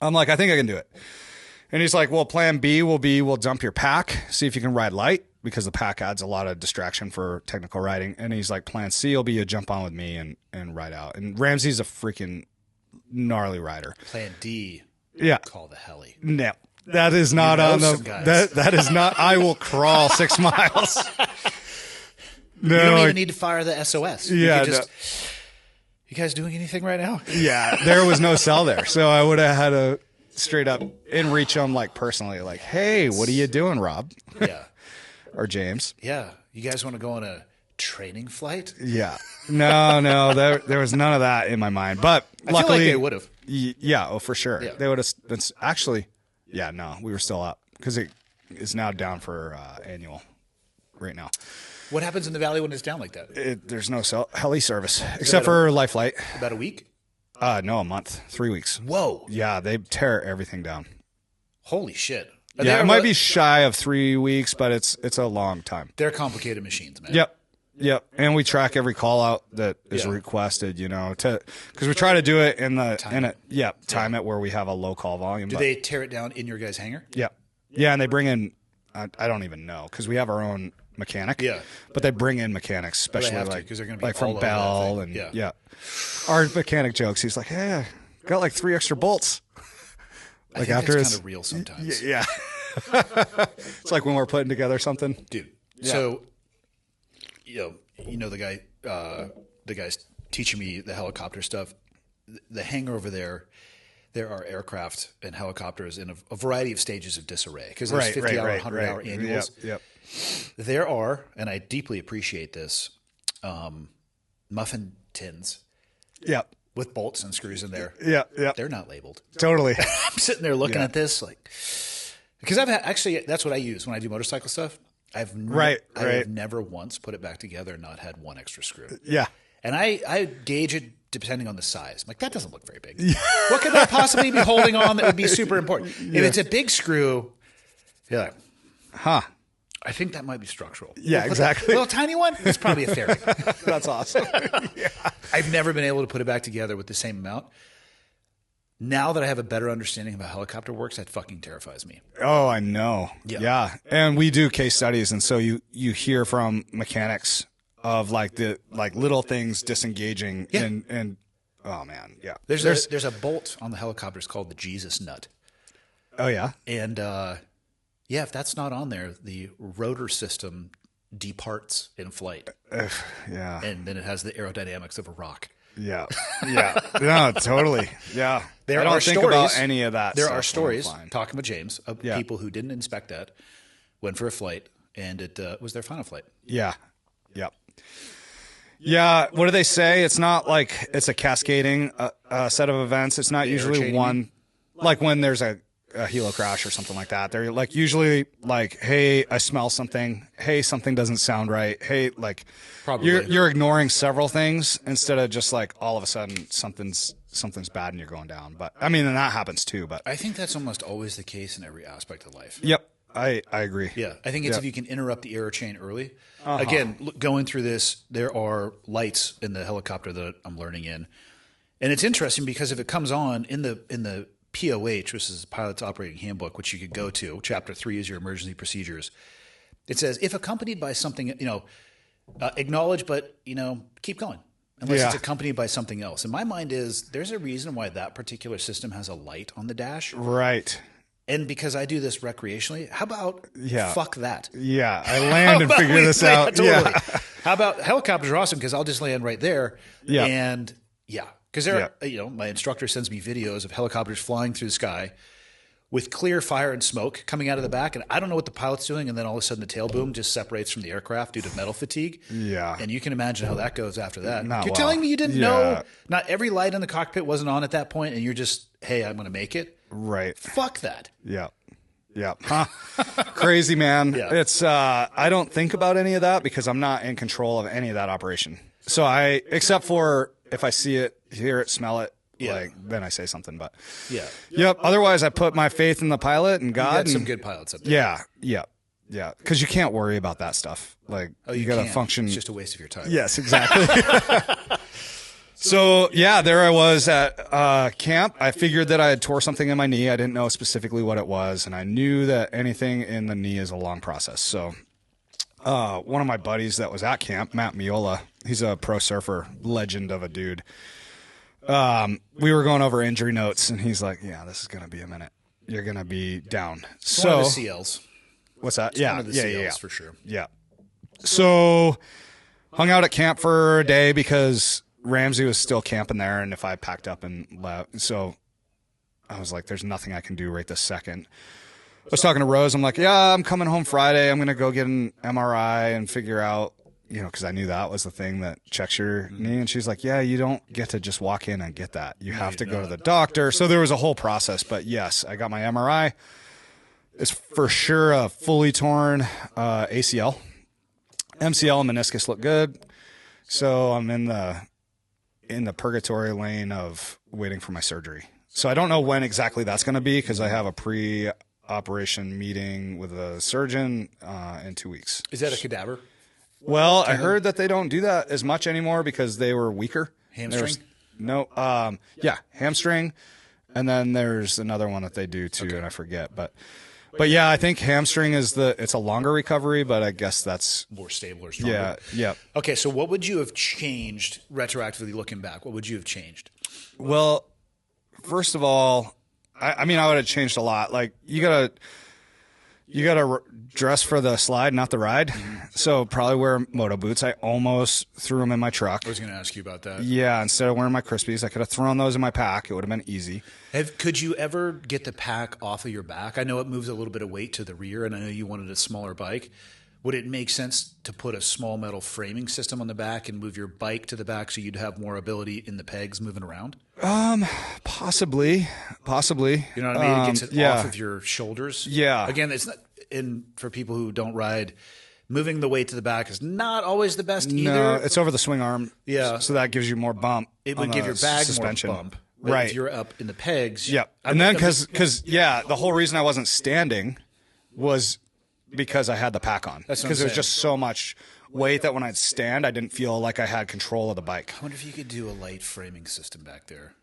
I'm like, I think I can do it. And he's like, well, plan B will be, we'll dump your pack, see if you can ride light, because the pack adds a lot of distraction for technical riding. And he's like, plan C will be you jump on with me and ride out. And Ramsey's a freaking gnarly rider. Plan D. Yeah. Call the heli. No, that is not on the, that is not, I will crawl 6 miles. No, you don't even need to fire the SOS. Yeah. You guys doing anything right now? Yeah. There was no cell there. So I would have had to straight up in reach them like personally, like, hey, what are you doing, Rob? Yeah. Or James. Yeah. You guys want to go on a training flight? Yeah. No, there was none of that in my mind. But luckily, I feel like they would have. Yeah, oh, for sure. Yeah. They would have. It's actually, yeah, no, we were still up because it is now down for annual right now. What happens in the valley when it's down like that? There's no heli service except for life flight. About a week? No, a month, 3 weeks. Whoa. Yeah, they tear everything down. Holy shit. Yeah, it might be shy of 3 weeks, but it's a long time. They're complicated machines, man. Yep. And we track every call out that is requested, because we try to do it time it where we have a low call volume. Do they tear it down in your guys' hangar? Yeah. Yeah, and they bring in, I don't even know, because we have our own mechanic. Yeah. But they bring in mechanics, especially because they're going to be like all from over Bell that thing. and yeah. Our mechanic jokes. He's like, "Hey, got like 3 extra bolts." Like after it's kind of real sometimes. Yeah. It's like when we're putting together something, dude. Yeah. So, you know the guy's teaching me the helicopter stuff. The hangar over there are aircraft and helicopters in a variety of stages of disarray because there's 50-hour, 100-hour annuals. Yep. There are, and I deeply appreciate this, muffin tins. Yep. With bolts and screws in there. Yeah. They're not labeled. Totally. I'm sitting there looking at this like, because that's what I use when I do motorcycle stuff. I have never once put it back together and not had one extra screw. Yeah. And I gauge it depending on the size. I'm like, that doesn't look very big. What could that possibly be holding on that would be super important? If it's a big screw, you're like, I think that might be structural. Yeah, exactly. A little tiny one, it's probably a fairing. That's awesome. Yeah. I've never been able to put it back together with the same amount. Now that I have a better understanding of how helicopter works, that fucking terrifies me. Oh, I know. Yeah. And we do case studies, and so you hear from mechanics of like the little things disengaging and oh man, yeah. There's a bolt on the helicopters called the Jesus nut. Oh yeah. And if that's not on there, the rotor system departs in flight. Yeah. And then it has the aerodynamics of a rock. Yeah. No, totally. Yeah. I don't think stories about any of that. There are stories, talking with James, of people who didn't inspect that, went for a flight, and it was their final flight. Yeah. Yep. Yeah. What do they say? It's not like it's a cascading set of events. It's not usually one, like when there's a helo crash or something like that. They're like usually like, hey, I smell something. Hey, something doesn't sound right. Hey, like you're ignoring several things instead of just like all of a sudden something's bad and you're going down. But I mean, and that happens too. But I think that's almost always the case in every aspect of life. Yep. I agree. Yeah. I think it's if you can interrupt the aero chain early. Again, going through this, there are lights in the helicopter that I'm learning in. And it's interesting because if it comes on in the POH, which is Pilot's Operating Handbook, which you could go to, Chapter 3 is your emergency procedures. It says, if accompanied by something, acknowledge, but, keep going. Unless it's accompanied by something else. And my mind is, there's a reason why that particular system has a light on the dash. Right. And because I do this recreationally, how about fuck that? Yeah, I land and figure this out. Totally. Yeah. How about helicopters are awesome because I'll just land right there. Yeah. And because my instructor sends me videos of helicopters flying through the sky with clear fire and smoke coming out of the back. And I don't know what the pilot's doing. And then all of a sudden the tail boom just separates from the aircraft due to metal fatigue. Yeah. And you can imagine how that goes after that. You're well. telling me you didn't know not every light in the cockpit wasn't on at that point and you're just, hey, I'm going to make it. Right. Fuck that. Yeah. Yeah. Huh. Crazy, man. Yeah. It's, I don't think about any of that because I'm not in control of any of that operation. So except for if I see it, hear it, smell it, then I say something, but Yeah. Yep. Otherwise I put my faith in the pilot and God. You got and, some good pilots up there. Yeah. Yeah. Yeah. Cause you can't worry about that stuff. Like you got to function. It's just a waste of your time. Yes, exactly. So yeah, there I was at camp. I figured that I had tore something in my knee. I didn't know specifically what it was, and I knew that anything in the knee is a long process. So one of my buddies that was at camp, Matt Miola, he's a pro surfer, legend of a dude. We were going over injury notes, and he's like, "Yeah, this is gonna be a minute. You're gonna be down." It's one of the CLs. What's that? It's Yeah, one of the CLs for sure. Yeah. So hung out at camp for a day because Ramsey was still camping there, and if I packed up and left, so I was like, there's nothing I can do right this second. I was talking to Rose. I'm like, yeah, I'm coming home Friday. I'm going to go get an MRI and figure out, because I knew that was the thing that checks your knee. And she's like, yeah, you don't get to just walk in and get that. You have to go to the doctor. So there was a whole process. But yes, I got my MRI. It's for sure a fully torn ACL. MCL and meniscus look good. So I'm in the purgatory lane of waiting for my surgery. So I don't know when exactly that's going to be because I have a pre-operation meeting with a surgeon in 2 weeks. Is that a cadaver? Well, I heard that they don't do that as much anymore because they were weaker. Hamstring? Yeah, hamstring. And then there's another one that they do too, and I forget. But yeah, I think hamstring it's a longer recovery, but I guess that's more stable or stronger. Yeah. Okay, so what would you have changed retroactively looking back? What would you have changed? Well, first of all, I mean, I would have changed a lot. Like you gotta dress for the slide, not the ride. Mm-hmm. So probably wear moto boots. I almost threw them in my truck. I was going to ask you about that. Yeah, instead of wearing my Crispies, I could have thrown those in my pack. It would have been easy. Could you ever get the pack off of your back? I know it moves a little bit of weight to the rear, and I know you wanted a smaller bike. Would it make sense to put a small metal framing system on the back and move your bike to the back so you'd have more ability in the pegs moving around? Possibly. You know what I mean? It gets it off of your shoulders. Yeah. Again, it's not, and for people who don't ride, moving the weight to the back is not always the best either. No, it's over the swing arm. Yeah. So that gives you more bump. It would give your bag suspension. more bump. But right. if you're up in the pegs. Yeah. And then because the whole reason I wasn't standing was because I had the pack on. That's what I'm because there was saying. just so much weight that when I'd stand, I didn't feel like I had control of the bike. I wonder if you could do a light framing system back there.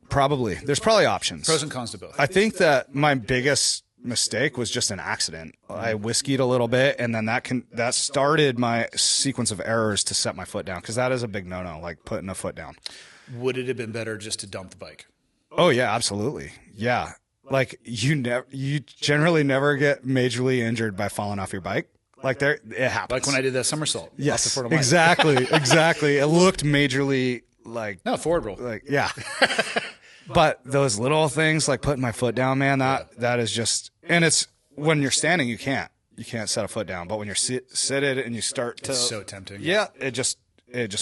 Probably. There's probably options. Pros and cons to both. I think that my biggest mistake was just an accident. I whiskeyed a little bit, and then that started my sequence of errors to set my foot down, because that is a big no-no, like putting a foot down. Would it have been better just to dump the bike? Oh, yeah, absolutely. Yeah. Like you generally never get majorly injured by falling off your bike. Like it happens. Like when I did that somersault. Yes, off the front of my exactly. It looked majorly like forward roll. Like yeah. But those little things like putting my foot down, man, that is just, and it's when you're standing, you can't set a foot down. But when you're seated and you start to, it's so tempting. Yeah, it just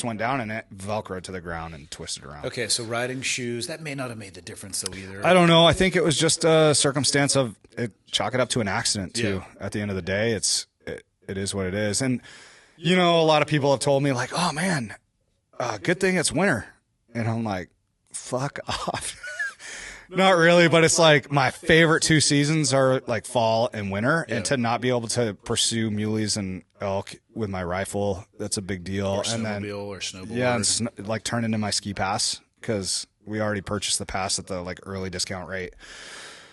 went down and it velcroed to the ground and twisted around. Okay, so riding shoes, that may not have made the difference though either. I don't know. I think it was just a circumstance of it. Chalk it up to an accident too. Yeah. At the end of the day, it is what it is. And a lot of people have told me like, "Oh man, good thing it's winter," and I'm like, "Fuck off." Not really, but it's like my favorite two seasons are like fall and winter, and to not be able to pursue muleys and elk with my rifle, that's a big deal. Or snowmobile or snowboard. Yeah, and like turn into my ski pass because we already purchased the pass at the like early discount rate.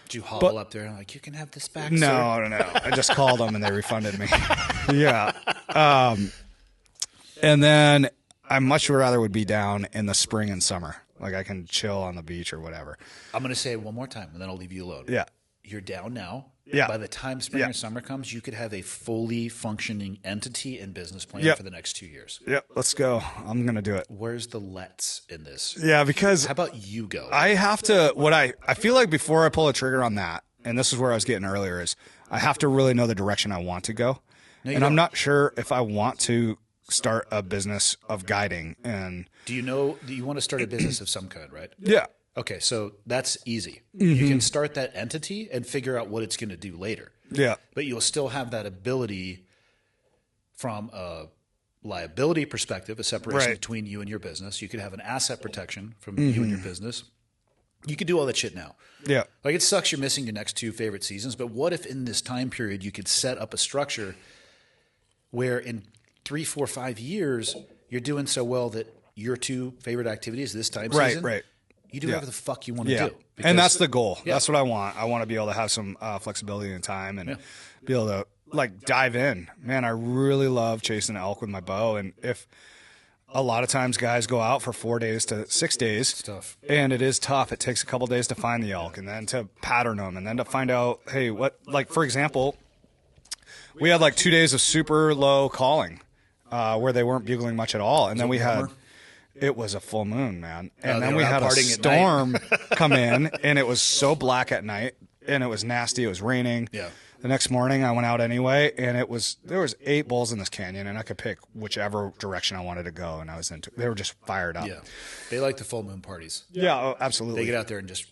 Did you hobble up there and like, you can have this back? No. Sir? I just called them and they refunded me. Yeah. And then I much rather would be down in the spring and summer. Like I can chill on the beach or whatever. I'm going to say it one more time and then I'll leave you alone. Yeah. You're down now. Yeah. By the time spring or summer comes, you could have a fully functioning entity and business plan for the next 2 years. Yep. Let's go. I'm going to do it. Where's the let's in this? Yeah, because how about you go? I have to, I feel like before I pull a trigger on that, and this is where I was getting earlier, is I have to really know the direction I want to go. No, and I'm not sure if I want to start a business of guiding. And do you want to start a business of some kind, right? Yeah. Okay, so that's easy. You can start that entity and figure out what it's going to do later. Yeah. But you'll still have that ability from a liability perspective, a separation between you and your business. You could have an asset protection from you and your business. You could do all that shit now. Yeah. Like, it sucks you're missing your next 2 favorite seasons, but what if in this time period you could set up a structure where in 3, 4, 5 years you're doing so well that your 2 favorite activities this time season, you do whatever the fuck you want to do. Because, and that's the goal. That's what I want. I want to be able to have some flexibility in time and be able to like dive in. Man, I really love chasing elk with my bow. And if a lot of times guys go out for 4 days to 6 days, it's tough. And it is tough. It takes a couple days to find the elk and then to pattern them and then to find out, hey, what, like, for example, we had like 2 days of super low calling where they weren't bugling much at all. And then we had, it was a full moon, man. And then we had a storm come in and it was so black at night and it was nasty. It was raining. Yeah. The next morning I went out anyway and there was 8 bulls in this canyon and I could pick whichever direction I wanted to go. And they were just fired up. Yeah. They like the full moon parties. Yeah, oh, absolutely. They get out there and just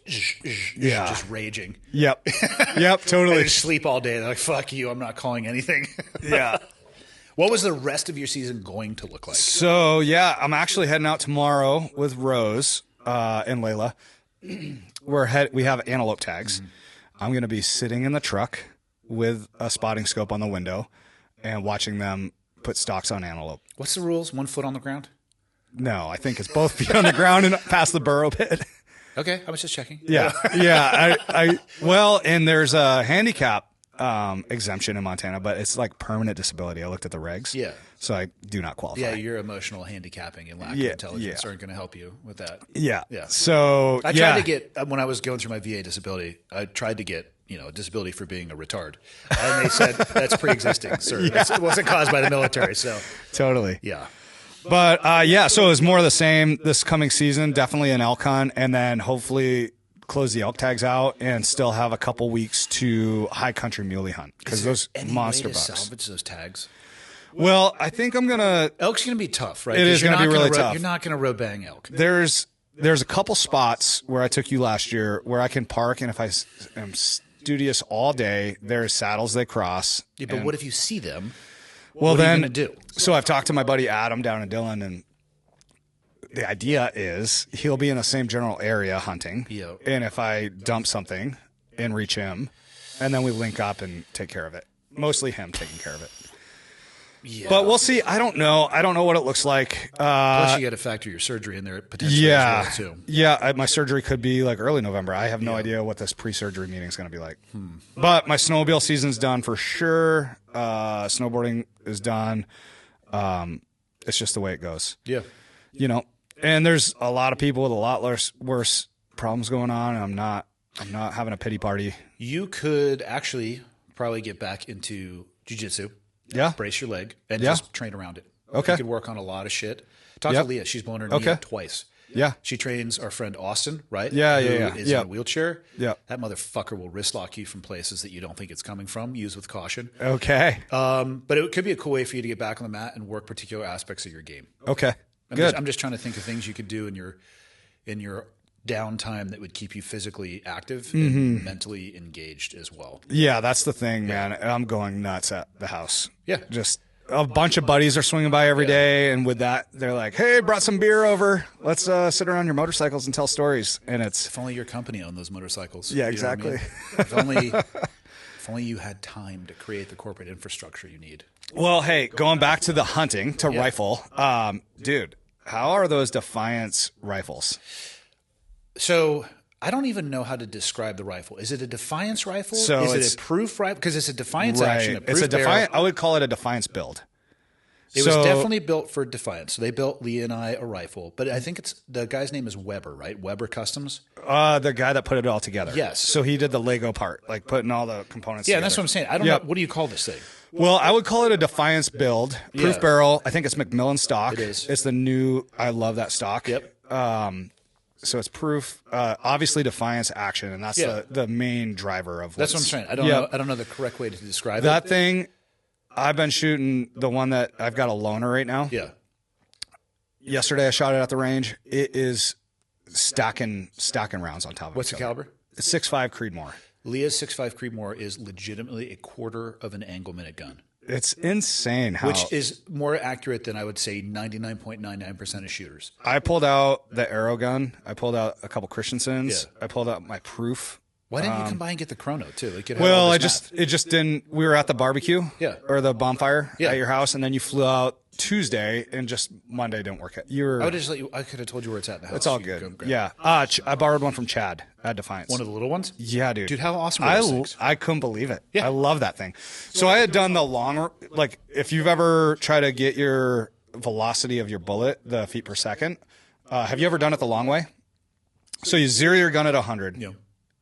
raging. Yep. Yep. Totally. They just sleep all day. They're like, fuck you. I'm not calling anything. Yeah. What was the rest of your season going to look like? So, yeah, I'm actually heading out tomorrow with Rose and Layla. We have antelope tags. I'm going to be sitting in the truck with a spotting scope on the window and watching them put stalks on antelope. What's the rules? 1 foot on the ground? No, I think it's both feet on the ground and past the burrow pit. Okay, I was just checking. Yeah, yeah. Well, and there's a handicap exemption in Montana, but it's like permanent disability. I looked at the regs. Yeah. So I do not qualify. Yeah, your emotional handicapping and lack of intelligence aren't going to help you with that. Yeah. Yeah. So I tried to get, when I was going through my VA disability, I tried to get, a disability for being a retard. And they said, that's pre-existing, sir. It wasn't caused by the military, so. Totally. Yeah. But, so it was more of the same this coming season, definitely an elk hunt, and then hopefully close the elk tags out and still have a couple weeks to high country muley hunt because those monster bucks. Salvage those tags. Well, I think I'm gonna. Elk's gonna be tough, right? It is gonna be really tough. You're not gonna road bang elk. There's a couple spots where I took you last year where I can park, and if I am studious all day, there's saddles they cross. Yeah, but what if you see them? Well, what are you gonna do? So I've talked to my buddy Adam down in Dillon, and the idea is he'll be in the same general area hunting. Yeah. And if I dump something and reach him, and then we link up and take care of it. Mostly him taking care of it. Yeah. But we'll see. I don't know. I don't know what it looks like. Plus, you got to factor your surgery in there potentially as well, too. Yeah. My surgery could be like early November. I have no idea what this pre-surgery meeting is going to be like. But my snowmobile season's done for sure. Snowboarding is done. It's just the way it goes. Yeah. And there's a lot of people with a lot worse problems going on. And I'm not having a pity party. You could actually probably get back into jiu-jitsu. Yeah. Brace your leg and just train around it. Okay. You could work on a lot of shit. Talk to Leah. She's blown her knee out twice. Yeah. She trains our friend Austin, right? Yeah, Who yeah. is in a wheelchair. Yeah. That motherfucker will wrist lock you from places that you don't think it's coming from. Use with caution. Okay. But it could be a cool way for you to get back on the mat and work particular aspects of your game. Okay. I'm just trying to think of things you could do in your downtime that would keep you physically active and mentally engaged as well. Yeah, that's the thing, man. I'm going nuts at the house. Yeah. Just a bunch of buddies are swinging by every day, and with that, they're like, hey, brought some beer over. Let's sit around your motorcycles and tell stories. And it's... If only your company owned those motorcycles. Yeah, exactly. You know what I mean? If only you had time to create the corporate infrastructure you need. Well, hey, going back to the hunting, to rifle, dude, how are those Defiance rifles? So I don't even know how to describe the rifle. Is it a Defiance rifle? So is it a proof rifle? Because it's a Defiance action. It's a Defiance. I would call it a Defiance build. It was definitely built for Defiance. So they built Lee and I a rifle, but I think the guy's name is Weber, right? Weber Customs. The guy that put it all together. Yes. So he did the Lego part, like putting all the components. Yeah, together. that's what I'm saying. I don't know. What do you call this thing? Well, I would call it a Defiance build, proof barrel. I think it's Macmillan stock. It is. It's the new. I love that stock. Yep. So it's proof, obviously Defiance action, and that's the main driver of. That's what I'm saying. I don't know the correct way to describe that thing. I've been shooting the one that I've got a loaner right now. Yeah. Yesterday I shot it at the range. It is stacking rounds on top of What's each the other. caliber? 6.5 Creedmoor. Leah's 6.5 Creedmoor is legitimately a quarter of an angle minute gun, It's insane how which is more accurate than I would say 99.99% of shooters. I pulled out the arrow gun. I pulled out a couple Christensens. Yeah. I pulled out my proof. Why didn't you come by and get the chrono too? Like Well, it just didn't. We were at the barbecue, Yeah. or the bonfire Yeah. at your house, and then you flew out Tuesday, and just Monday didn't work. You were. I would just let you. I could have told you where it's at in the house. It's all You could go good. grab Yeah. I borrowed one from Chad at Defiance. One of the little ones. Yeah, dude. Dude, how awesome are those things? I couldn't believe it. Yeah. I love that thing. So I had done the long, like if you've ever tried to get your velocity of your bullet, the feet per second, have you ever done it the long way? So you zero your gun at 100. Yeah.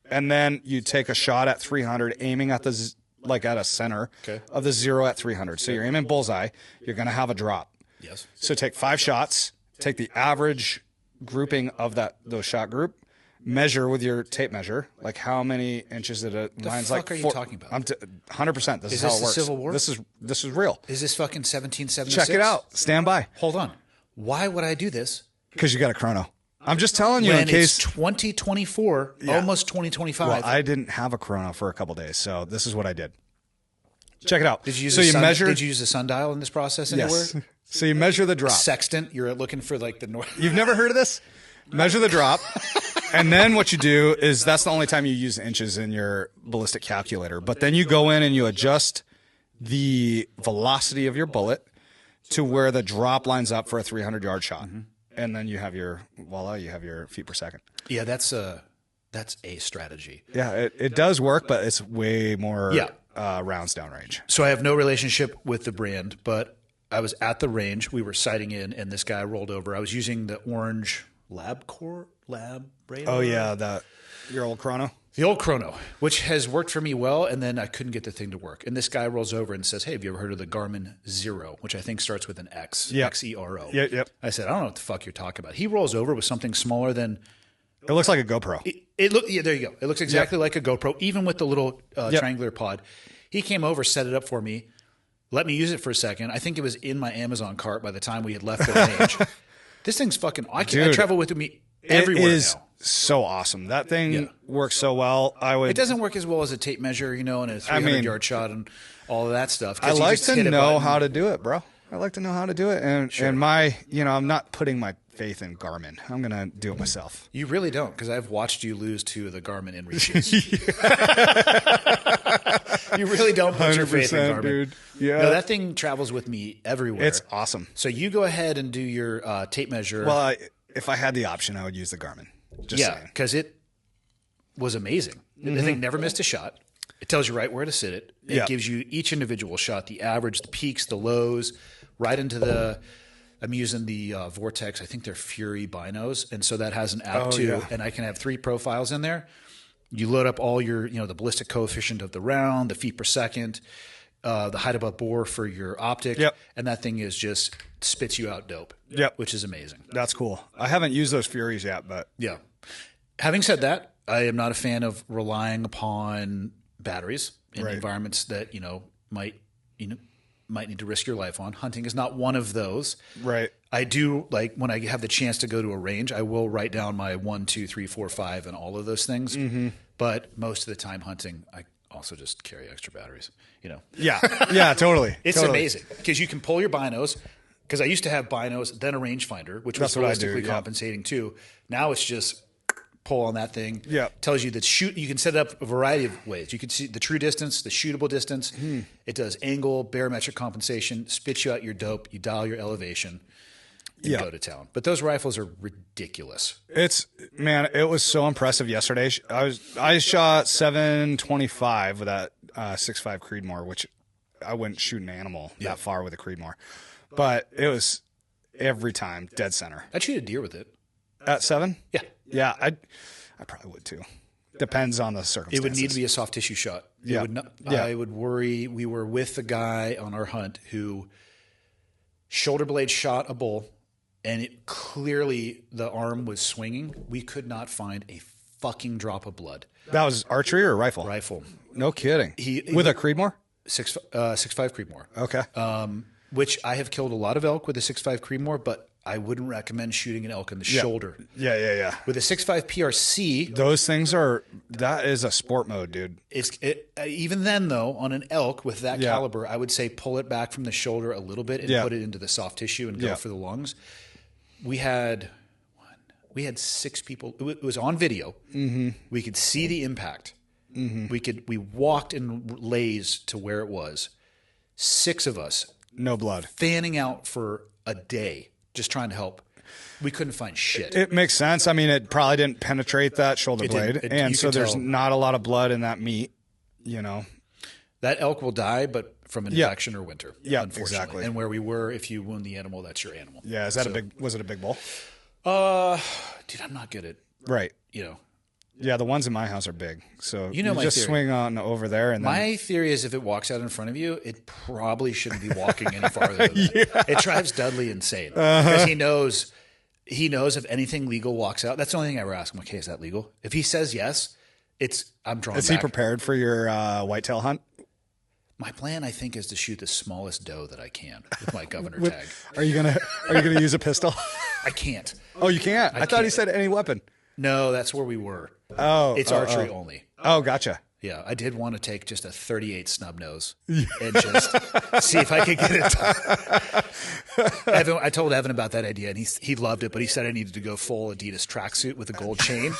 And then you take a shot at 300, aiming at like at a center of the 0 at 300. So you're aiming bullseye. You're going to have a drop. Yes. So take 5 shots, take the average grouping of those shot group, measure with your tape measure, like how many inches did it. Mine's fuck like are you talking about? I'm 100%. This is how this it the works. Civil War? This is real. Is this fucking 1776? Check it out. Stand by, Hold on. Why would I do this because you got a chrono. I'm just telling you when in case. it's 2024, almost 2025? Well, I didn't have a chrono for a couple days, so this is what I did. Check it out. Did you use so a you measure? Did you use a sundial in this process anywhere? Yes. So you measure the drop. Sextant. You're looking for like the north. You've never heard of this? Measure the drop. And then what you do is that's the only time you use inches in your ballistic calculator. But then you go in and you adjust the velocity of your bullet to where the drop lines up for a 300-yard shot. Mm-hmm. And then you have your feet per second. Yeah, that's a strategy. Yeah, it does work, but it's way more rounds downrange. So I have no relationship with the brand, but I was at the range. We were sighting in, and this guy rolled over. I was using the orange lab radar. Oh yeah, your old chrono. The old chrono, which has worked for me well, and then I couldn't get the thing to work. And this guy rolls over and says, "Hey, have you ever heard of the Garmin Zero?" Which I think starts with an X, Xero. Yep. I said, "I don't know what the fuck you're talking about." He rolls over with something smaller than. It looks like a GoPro. There you go. It looks exactly like a GoPro, even with the little triangular pod. He came over, set it up for me, let me use it for a second. I think it was in my Amazon cart by the time we had left the range. This thing's fucking. I travel with me everywhere it is now. So awesome. That thing works so well. It doesn't work as well as a tape measure, and a 300-yard shot and all of that stuff. I like to know how to do it, bro. I like to know how to do it. And my, I'm not putting my faith in Garmin. I'm going to do it myself. You really don't, because I've watched you lose to the Garmin in reaches. You really don't put your faith in Garmin. Dude. Yeah. No, that thing travels with me everywhere. It's awesome. So you go ahead and do your tape measure. Well, if I had the option, I would use the Garmin. Just saying. Because it was amazing. The thing never missed a shot. It tells you right where to sit it. It gives you each individual shot, the average, the peaks, the lows, right into the. I'm using the Vortex. I think they're Fury binos, and so that has an app too. Yeah. And I can have 3 profiles in there. You load up all your, the ballistic coefficient of the round, the feet per second, the height above bore for your optic, and that thing is just spits you out dope. Yep, which is amazing. That's cool. I haven't used those Furies yet, but yeah. Having said that, I am not a fan of relying upon batteries in environments that might need to risk your life on. Hunting is not one of those. Right. I do like when I have the chance to go to a range, I will write down my 1, 2, 3, 4, 5 and all of those things. Mm-hmm. But most of the time hunting, I also just carry extra batteries, Yeah. Yeah, totally. It's amazing because you can pull your binos. Because I used to have binos, then a rangefinder, which was ballistically compensating too. Now it's just pull on that thing. Yeah. Tells you that shoot. You can set it up a variety of ways. You can see the true distance, the shootable distance. It does angle, barometric compensation, spits you out your dope. You dial your elevation. And go to town. But those rifles are ridiculous. It was so impressive yesterday. I shot 725 with that 6.5 Creedmoor, which I wouldn't shoot an animal that far with a Creedmoor. But it was every time dead center. I'd shoot a deer with it. At 7? Yeah. Yeah, I probably would too. Depends on the circumstances. It would need to be a soft tissue shot. Yeah. I would worry. We were with a guy on our hunt who shoulder blade shot a bull, and it clearly the arm was swinging. We could not find a fucking drop of blood. That was archery or rifle? Rifle. No kidding. With a Creedmoor? 6.5 Creedmoor. Okay. Which I have killed a lot of elk with a 6.5 Creedmoor, but I wouldn't recommend shooting an elk in the shoulder. Yeah. With a 6.5 PRC, Those things that is a sport mode, dude. even then though, on an elk with that Yeah. caliber, I would say pull it back from the shoulder a little bit and Yeah. put it into the soft tissue and go for the lungs. We had 6 people. It was on video. Mm-hmm. We could see the impact. Mm-hmm. We walked in lays to where it was. 6 of us, No blood. fanning out for a day, just trying to help. We couldn't find shit. It makes sense. I mean, it probably didn't penetrate that shoulder blade, didn't. and You so could there's tell. not a lot of blood in that meat. You know. That elk will die, but from an infection or winter. Yeah, unfortunately. exactly. And where we were, if you wound the animal, that's your animal. Yeah. Was it a big bull? Dude, I'm not good at, Right. you know. Yeah, the ones in my house are big. So You know my just theory. swing on over there, and then My theory is if it walks out in front of you, it probably shouldn't be walking any farther than that. It drives Dudley insane because he knows if anything legal walks out. That's the only thing I ever ask him. Okay, is that legal? If he says yes, I'm drawn is back. he prepared for your whitetail hunt? My plan, I think, is to shoot the smallest doe that I can with my governor tag. Are you gonna use a pistol? I can't. Oh, you can't. I thought he can't. said any weapon. No, that's where we were. Oh, It's archery only. Oh, gotcha. Yeah, I did want to take just a 38 snub nose and just see if I could get it done. Evan, I told Evan about that idea, and he loved it, but he said I needed to go full Adidas tracksuit with a gold chain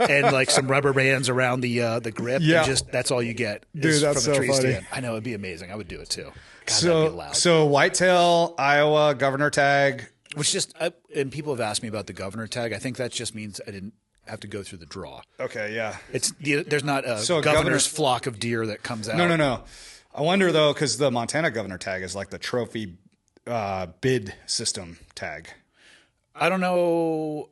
and like some rubber bands around the grip. Yeah. And just that's all you get. Dude, is that's from a so tree funny. stand. I know it'd be amazing. I would do it too. God, that'd be loud. So whitetail, Iowa, governor tag. Which just and people have asked me about the governor tag. I think that just means I didn't have to go through the draw. Okay, yeah. There's not a So a governor's governor- flock of deer that comes out. No. I wonder though, because the Montana governor tag is like the trophy bid system tag. I don't know.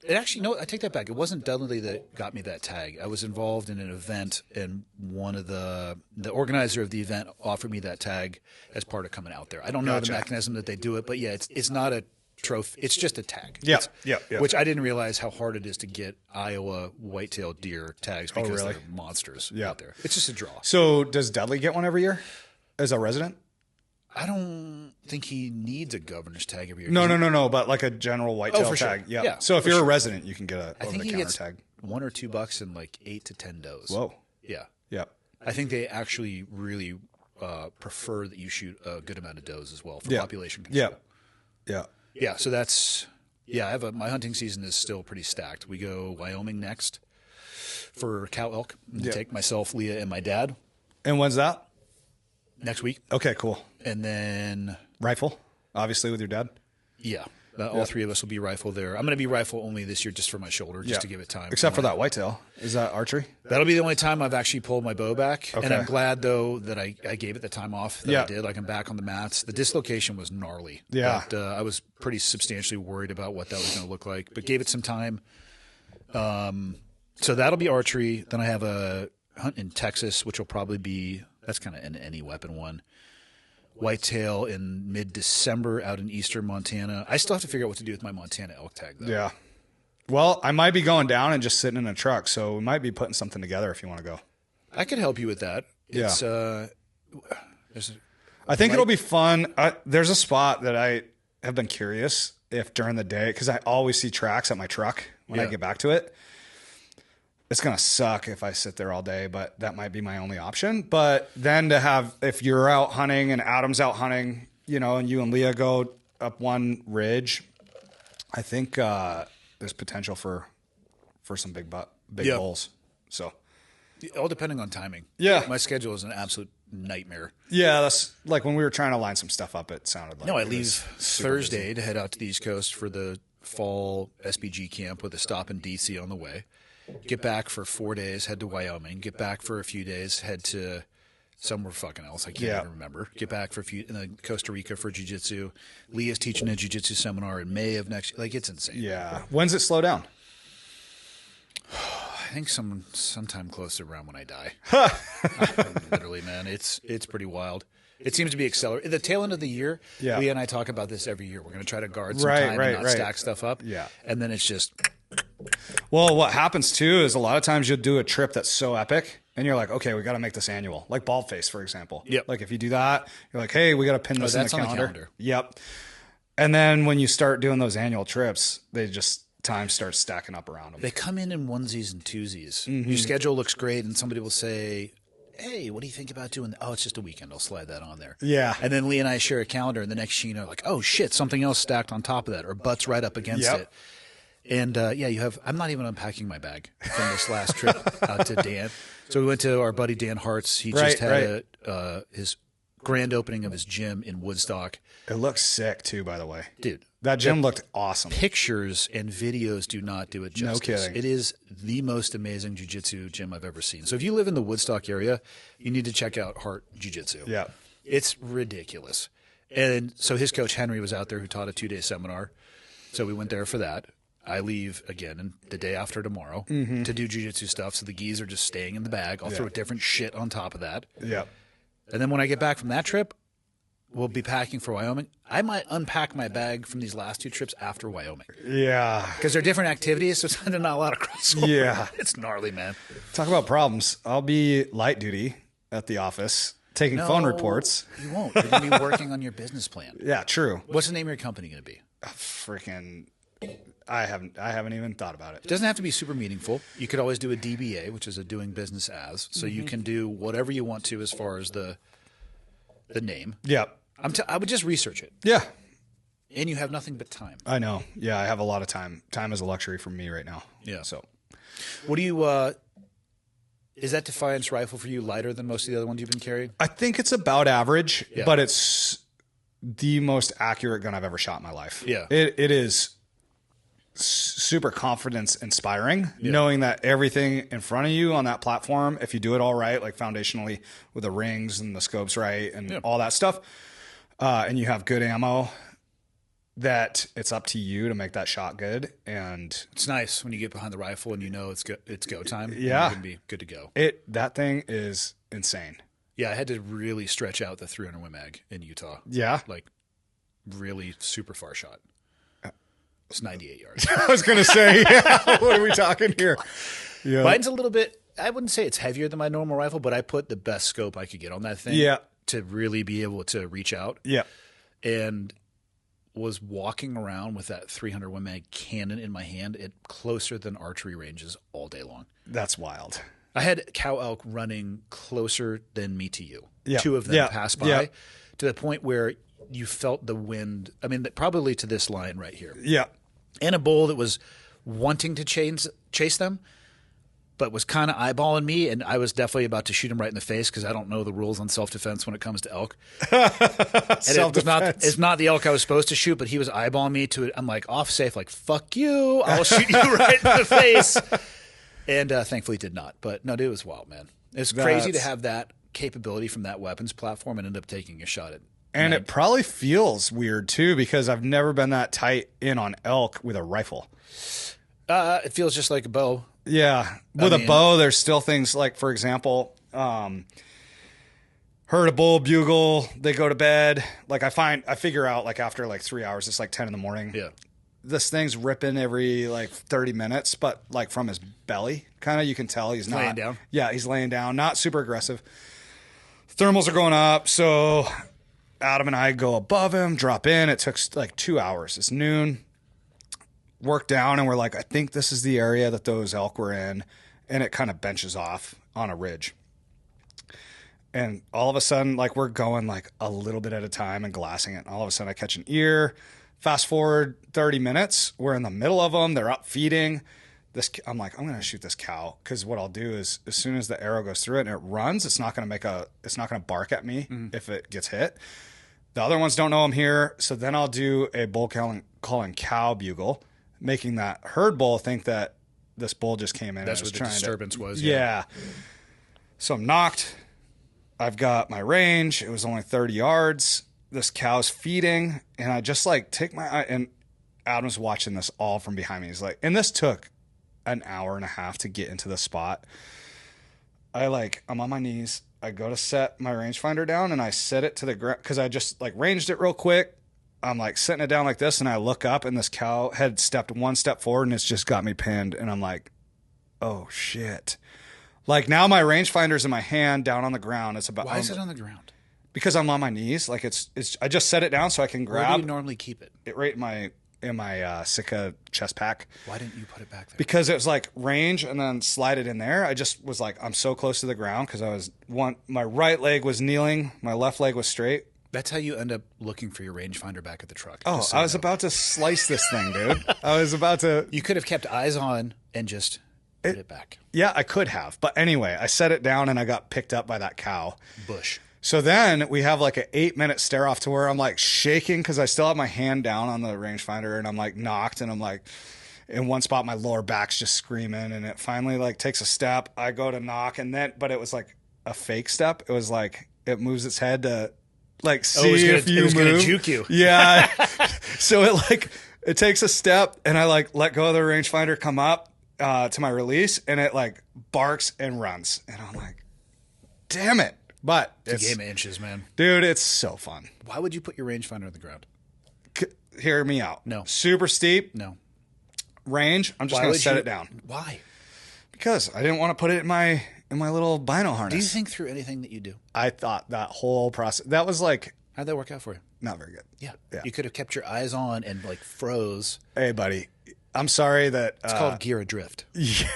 It actually, no, I take that back. It wasn't Dudley that got me that tag. I was involved in an event, and one of the organizer of the event offered me that tag as part of coming out there. I don't know the mechanism that they do it, but yeah, it's not a trophy. It's just a tag. Yeah, It's- yeah. Which I didn't realize how hard it is to get Iowa white-tailed deer tags because really? they're monsters Yeah. out there. It's just a draw. So does Dudley get one every year as a resident? I don't think he needs a governor's tag every year. No. But like a general whitetail for sure. tag. Yeah. Yeah, So if for you're a sure. resident, you can get a I think he over-the-counter gets tag. $1 or $2 and like 8 to 10 does. Whoa. Yeah. Yeah. I think they actually really prefer that you shoot a good amount of does as well for Yeah. population control. Yeah. Yeah, so that's my hunting season is still pretty stacked. We go Wyoming next for cow elk. Take myself, Leah, and my dad And when's that? next week, Okay, cool. and then Rifle, obviously with your dad. all 3 of us will be rifle there. I'm going to be rifle only this year, just for my shoulder, just Yeah. to give it time. Except for that whitetail. Is that archery? That'll be the only time I've actually pulled my bow back. And Okay. I'm glad, though, that I gave it the time off that Yeah. I did. Like, I'm back on the mats. The dislocation was gnarly. Yeah. But I was pretty substantially worried about what that was going to look like, but gave it some time. So that'll be archery. Then I have a hunt in Texas, which will probably be, that's kind of an any weapon one. Whitetail in mid-December out in eastern Montana. I still have to figure out what to do with my Montana elk tag, though. Yeah. Well, I might be going down and just sitting in a truck, so we might be putting something together if you want to go. I could help you with that. Yeah. It's, I think it'll be fun. There's a spot that I have been curious if during the day, because I always see tracks at my truck when I Yeah. get back to it. It's going to suck if I sit there all day, but that might be my only option. But then to have, if you're out hunting and Adam's out hunting, and you and Leah go up one ridge, I think there's potential for some big Yeah. bulls. So all depending on timing. Yeah. My schedule is an absolute nightmare. yeah, that's like when we were trying to line some stuff up, it sounded like No, I it was leave super Thursday to head out to the East Coast for the fall SBG camp with a stop in DC on the way. Get back for 4 days, head to Wyoming. Get back for a few days, head to somewhere fucking else. I can't Yeah. even remember. Get back for a few, and then Costa Rica for jiu-jitsu. Leah's teaching a jiu-jitsu seminar in May of next. Like, it's insane. Yeah. When's it slow down? I think sometime close to around when I die. Literally, man, it's pretty wild. It seems to be accelerating. The tail end of the year, Yeah. Leah and I talk about this every year. We're going to try to guard some Right, time right, and not right. stack stuff up. Yeah. And then it's just, Well, what happens too is a lot of times you'll do a trip that's so epic and you're like, okay, we got to make this annual. Like Bald Face, for example. Yep. Like if you do that, you're like, hey, we got to pin this in that's the on the calendar. calendar. Yep. And then when you start doing those annual trips, time starts stacking up around them. They come in onesies and twosies. Your schedule looks great, and somebody will say, hey, what do you think about doing that? Oh, it's just a weekend. I'll slide that on there. Yeah. And then Lee and I share a calendar, and the next thing you know, like, oh, shit, something else stacked on top of that, or butts right up against it. And, you have – I'm not even unpacking my bag from this last trip out to Dan. So we went to our buddy Dan Hart's. He just had his grand opening of his gym in Woodstock. It looks sick, too, by the way. Dude. That gym looked awesome. Pictures and videos do not do it justice. No kidding. It is the most amazing jiu-jitsu gym I've ever seen. So if you live in the Woodstock area, you need to check out Hart Jiu-Jitsu. Yeah. It's ridiculous. And so his coach, Henry, was out there who taught a 2-day seminar. So we went there for that. I leave again the day after tomorrow to do jiu-jitsu stuff. So the gis are just staying in the bag. I'll throw different shit on top of that. Yeah. And then when I get back from that trip, we'll be packing for Wyoming. I might unpack my bag from these last 2 trips after Wyoming. Yeah. Because they're different activities, so it's not a lot of crossover. Yeah. It's gnarly, man. Talk about problems. I'll be light duty at the office taking phone reports. You won't. You're going to be working on your business plan. Yeah, true. What's the name of your company going to be? Freaking... I haven't even thought about it. It doesn't have to be super meaningful. You could always do a DBA, which is a doing business as. So you can do whatever you want to as far as the name. Yeah. I would just research it. Yeah. And you have nothing but time. I know. Yeah, I have a lot of time. Time is a luxury for me right now. Yeah. So, what do you is that Defiance rifle for you lighter than most of the other ones you've been carrying? I think it's about average, but it's the most accurate gun I've ever shot in my life. Yeah. It is super confidence inspiring, knowing that everything in front of you on that platform, if you do it all right, like foundationally with the rings and the scopes right and all that stuff, and you have good ammo, that it's up to you to make that shot good. And it's nice when you get behind the rifle and you know it's go time. Yeah. You can be good to go. That thing is insane. Yeah, I had to really stretch out the 300 Win Mag in Utah. Yeah. Like really super far shot. It's 98 yards. I was going to say, what are we talking here? Yeah. Mine's a little bit, I wouldn't say it's heavier than my normal rifle, but I put the best scope I could get on that thing to really be able to reach out. Yeah. And was walking around with that 300 Win Mag cannon in my hand at closer than archery ranges all day long. That's wild. I had cow elk running closer than me to you. Yeah. 2 of them passed by to the point where you felt the wind. I mean, probably to this line right here. Yeah. And a bull that was wanting to chase them, but was kind of eyeballing me, and I was definitely about to shoot him right in the face because I don't know the rules on self-defense when it comes to elk. It's not the elk I was supposed to shoot, but he was eyeballing me to it. I'm like, off safe, like, fuck you. I'll shoot you right in the face. And thankfully it did not. But no, dude, it was wild, man. It's crazy to have that capability from that weapons platform and end up taking a shot at. And it probably feels weird too because I've never been that tight in on elk with a rifle. It feels just like a bow. Yeah. With a bow, there's still things like, for example, heard a bull bugle, they go to bed. Like I figure out like after like 3 hours, it's like 10 in the morning. Yeah. This thing's ripping every like 30 minutes, but like from his belly, kind of, you can tell he's not laying down. Yeah, he's laying down, not super aggressive. Thermals are going up, so Adam and I go above him, drop in. It took like 2 hours. It's noon. Work down, and we're like, I think this is the area that those elk were in, and it kind of benches off on a ridge. And all of a sudden, like we're going like a little bit at a time and glassing it. And all of a sudden, I catch an ear. Fast forward 30 minutes, we're in the middle of them. They're up feeding. I'm like, I'm going to shoot this cow because what I'll do is as soon as the arrow goes through it and it runs, it's not going to bark at me if it gets hit. The other ones don't know I'm here, so then I'll do a bull calling cow bugle, making that herd bull think that this bull just came in. That's and what the disturbance was. Yeah. So I'm knocked. I've got my range. It was only 30 yards. This cow's feeding, and I just like take my eye, and Adam's watching this all from behind me. He's like, and this took an hour and a half to get into the spot. I'm on my knees. I go to set my rangefinder down, and I set it to the ground because I just like ranged it real quick. I'm like setting it down like this, and I look up, and this cow had stepped one step forward, and it's just got me pinned. And I'm like, oh shit! Like now my rangefinder's in my hand, down on the ground. It's about Why is it on the ground? because I'm on my knees. Like it's I just set it down so I can grab Where do you normally keep it? it right in my Sitka chest pack. Why didn't you put it back there? Because it was like range and then slide it in there. I just was like, I'm so close to the ground because my right leg was kneeling, my left leg was straight. That's how you end up looking for your rangefinder back at the truck. Oh, I was about to slice this thing, dude. I was about to. You could have kept eyes on and just put it back. Yeah, I could have. But anyway, I set it down and I got picked up by that cow. Bush. So then we have like an 8-minute stare off to where I'm like shaking because I still have my hand down on the rangefinder and I'm like knocked and I'm like in one spot my lower back's just screaming and it finally like takes a step. I go to knock and then, but it was like a fake step. It was like it moves its head to like see if you move. It was gonna juke you. Yeah. So it takes a step and I like let go of the rangefinder, come up to my release and it like barks and runs and I'm like, damn it. But it's a game of inches, man. Dude, it's so fun. Why would you put your rangefinder on the ground? Hear me out. No. Super steep. No. Range. I'm just going to set it down. Why? Because I didn't want to put it in my little bino harness. Do you think through anything that you do? I thought that whole process. That was like. How'd that work out for you? Not very good. Yeah. You could have kept your eyes on and like froze. Hey, buddy. I'm sorry that. It's called gear adrift. Yeah.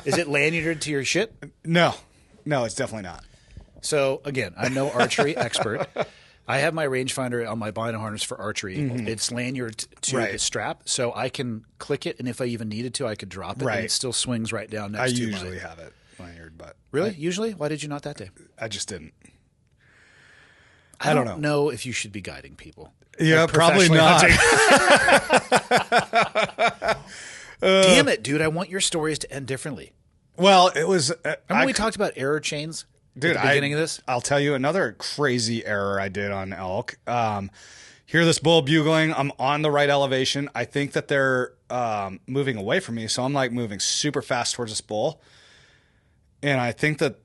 Is it lanyarded to your shit? No. No, it's definitely not. So, again, I'm no archery expert. I have my rangefinder on my bino harness for archery. Mm-hmm. It's lanyard to the strap, so I can click it, and if I even needed to, I could drop it, and it still swings right down next to I usually have it lanyard, but... Really? Usually? Why did you not that day? I just didn't. I don't know if you should be guiding people. Yeah, probably not. Damn it, dude. I want your stories to end differently. Well, it was... Remember we talked about error chains? Dude, at the beginning of this? I'll tell you another crazy error I did on elk. Hear this bull bugling. I'm on the right elevation. I think that they're moving away from me, so I'm like moving super fast towards this bull. And I think that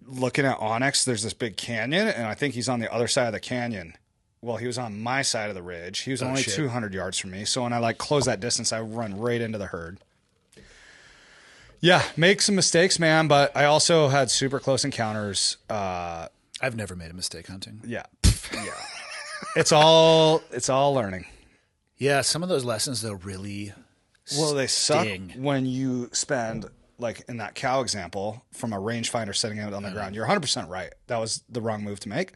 looking at Onyx, there's this big canyon, and I think he's on the other side of the canyon. Well, he was on my side of the ridge. He was only 200 yards from me. So when I like close that distance, I run right into the herd. Yeah, make some mistakes, man, but I also had super close encounters. I've never made a mistake hunting. Yeah. Yeah. It's all learning. Yeah, some of those lessons though really they suck sting. when you spend like in that cow example from a rangefinder setting it on the ground. You're 100% right. That was the wrong move to make.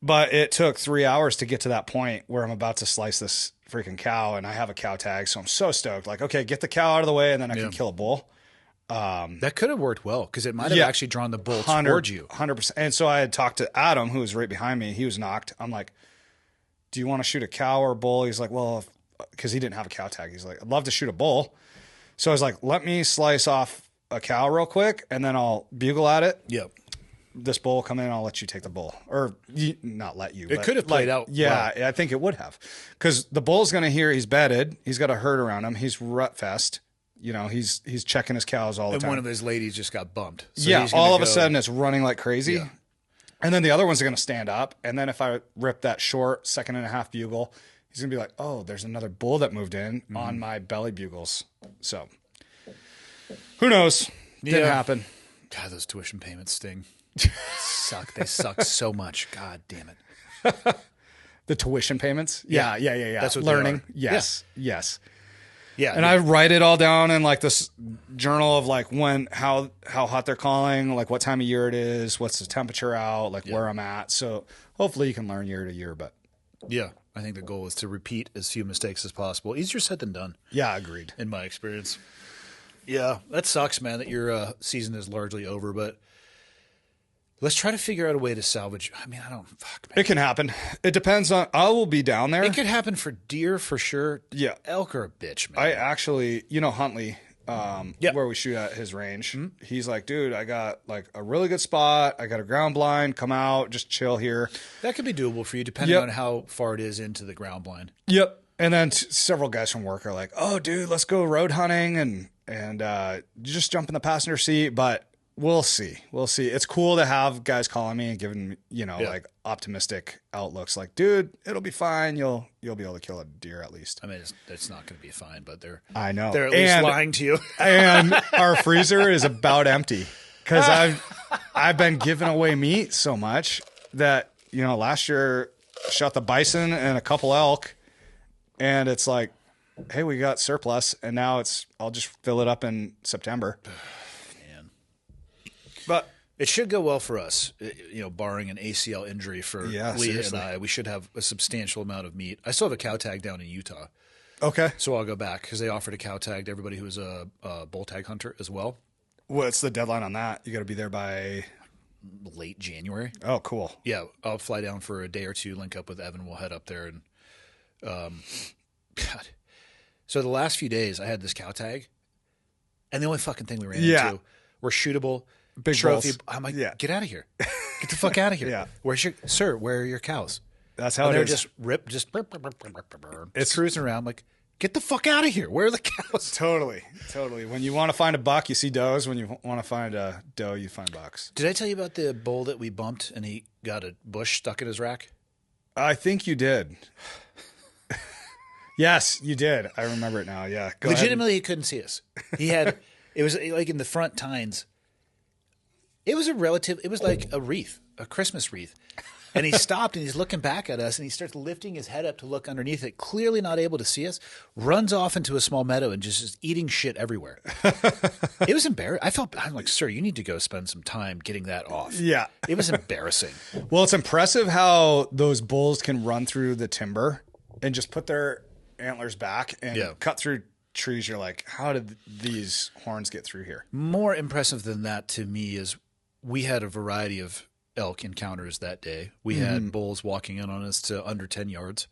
But it took 3 hours to get to that point where I'm about to slice this freaking cow and I have a cow tag. So I'm so stoked. Like, okay, get the cow out of the way and then I can kill a bull. That could have worked well because it might have actually drawn the bull towards you. 100%. And so I had talked to Adam, who was right behind me. He was knocked. I'm like, do you want to shoot a cow or a bull? He's like, well, because he didn't have a cow tag. He's like, I'd love to shoot a bull. So I was like, let me slice off a cow real quick and then I'll bugle at it. Yep. This bull will come in, I'll let you take the bull. Or not let you. It could have played out. Yeah, well. I think it would have. Because the bull's going to hear he's bedded. He's got a herd around him. He's rut fest. You know, he's checking his cows all the time. And one of his ladies just got bumped. So all of a sudden it's running like crazy. Yeah. And then the other ones are going to stand up. And then if I rip that short 1.5-second bugle, he's going to be like, oh, there's another bull that moved in on my belly bugles. So who knows? Didn't happen. God, those tuition payments sting. Suck. They suck so much. God damn it. The tuition payments? Yeah. That's what learning. Yes. Yeah. Yes. Yeah. And I write it all down in like this journal of like how hot they're calling, like what time of year it is, what's the temperature out, like where I'm at. So hopefully you can learn year to year, but yeah, I think the goal is to repeat as few mistakes as possible. Easier said than done. Yeah, agreed. In my experience. Yeah, that sucks, man, that your season is largely over, but let's try to figure out a way to salvage. I mean, man. It can happen. It depends on. I will be down there. It could happen for deer for sure. Yeah, elk are a bitch, man. I actually, Huntley, where we shoot at his range. Mm-hmm. He's like, dude, I got like a really good spot. I got a ground blind. Come out, just chill here. That could be doable for you, depending on how far it is into the ground blind. Yep. And then several guys from work are like, oh, dude, let's go road hunting and just jump in the passenger seat, but. We'll see. It's cool to have guys calling me and giving me, like optimistic outlooks. Like, dude, it'll be fine. You'll be able to kill a deer at least. I mean, it's not going to be fine, but they're at least lying to you. And our freezer is about empty because I've been giving away meat so much. that, you know, last year shot the bison and a couple elk, and it's like, hey, we got surplus, and now I'll just fill it up in September. Man. But It should go well for us, you know, barring an ACL injury for Leah seriously. and I. We should have a substantial amount of meat. I still have a cow tag down in Utah, okay, so I'll go back because they offered a cow tag to everybody who was a bull tag hunter as well. what's the deadline on that? You got to be there by Late January. Oh, cool. Yeah, I'll fly down for a day or two, link up with Evan. We'll head up there and, God. So the last few days, I had this cow tag, and the only fucking thing we ran into were shootable Big trophy. bulls. I'm like, Yeah. get out of here, get the fuck out of here. Yeah. Where are your cows? That's how And it they're is. just it's cruising around. I'm like, get the fuck out of here. Where are the cows? Totally. When you want to find a buck, you see does. When you want to find a doe, you find bucks. Did I tell you about the bull that we bumped and he got a bush stuck in his rack? I think you did. Yes, you did. I remember it now. Yeah. Go ahead. Legitimately, he couldn't see us. He had, it was like in the front tines. It was like a wreath, a Christmas wreath. And he stopped and he's looking back at us and he starts lifting his head up to look underneath it, clearly not able to see us, runs off into a small meadow and just is eating shit everywhere. It was embarrassing. I'm like, sir, you need to go spend some time getting that off. Yeah. It was embarrassing. Well, it's impressive how those bulls can run through the timber and just put their antlers back and cut through trees. You're like, how did these horns get through here? More impressive than that to me is we had a variety of elk encounters that day. We had bulls walking in on us to under 10 yards.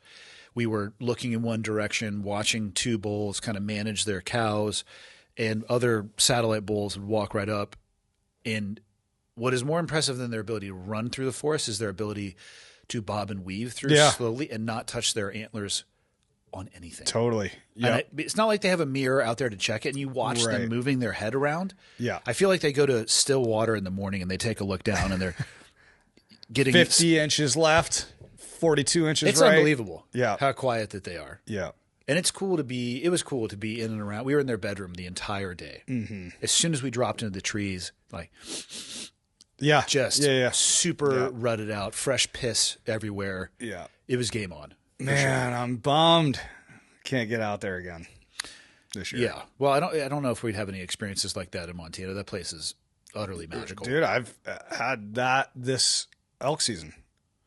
We were looking in one direction, watching two bulls kind of manage their cows, and other satellite bulls would walk right up. And what is more impressive than their ability to run through the forest is their ability to bob and weave through slowly and not touch their antlers on anything. Totally. Yeah. It's not like they have a mirror out there to check it and you watch them moving their head around. Yeah. I feel like they go to still water in the morning and they take a look down and they're getting 50 inches left, 42 inches It's right. unbelievable. Yeah. How quiet that they are. Yeah. And it was cool to be in and around. We were in their bedroom the entire day. Mm-hmm. As soon as we dropped into the trees, like just super rutted out, fresh piss everywhere. Yeah. It was game on. Man, I'm bummed. Can't get out there again this year. Yeah. Well, I don't know if we'd have any experiences like that in Montana. That place is utterly magical. Dude, I've had that this elk season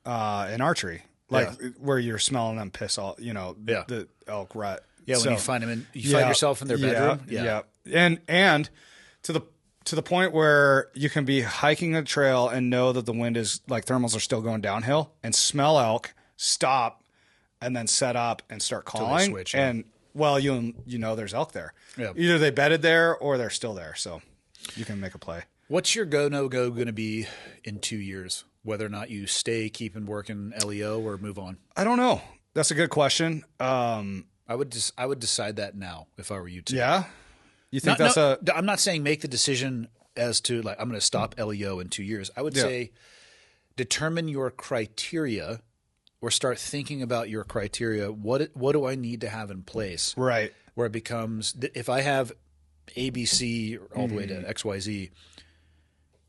in archery. Like where you're smelling them piss all, the elk rut. Yeah, when you find them find yourself in their bedroom. Yeah. And to the point where you can be hiking a trail and know that the wind is like thermals are still going downhill and smell elk, stop, and then set up and start calling. Switch, and well, you know there's elk there. Yeah. Either they bedded there or they're still there. So you can make a play. What's your go no go going to be in 2 years? Whether or not you keep working LEO or move on? I don't know. That's a good question. I would decide that now if I were you too. Yeah. You think I'm not saying make the decision as to like I'm going to stop LEO in 2 years. I would say determine your criteria or start thinking about your criteria. What do I need to have in place? Right. Where it becomes if I have ABC all the way to XYZ,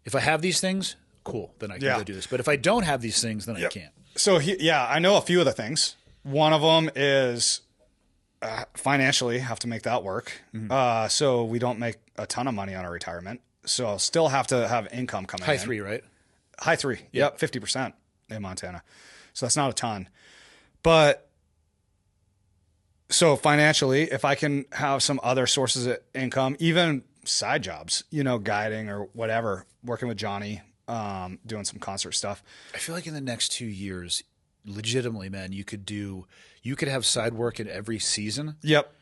if I have these things, cool, then I can go do this. But if I don't have these things, then I can't. So I know a few of the things. One of them is financially have to make that work. So we don't make a ton of money on our retirement. So I'll still have to have income coming in. High 3, right? High 3. Yep. 50% in Montana. So that's not a ton. But so financially, if I can have some other sources of income, even side jobs, guiding or whatever, working with Johnny, doing some concert stuff. I feel like in the next 2 years, legitimately, man, you could have side work in every season. Yep.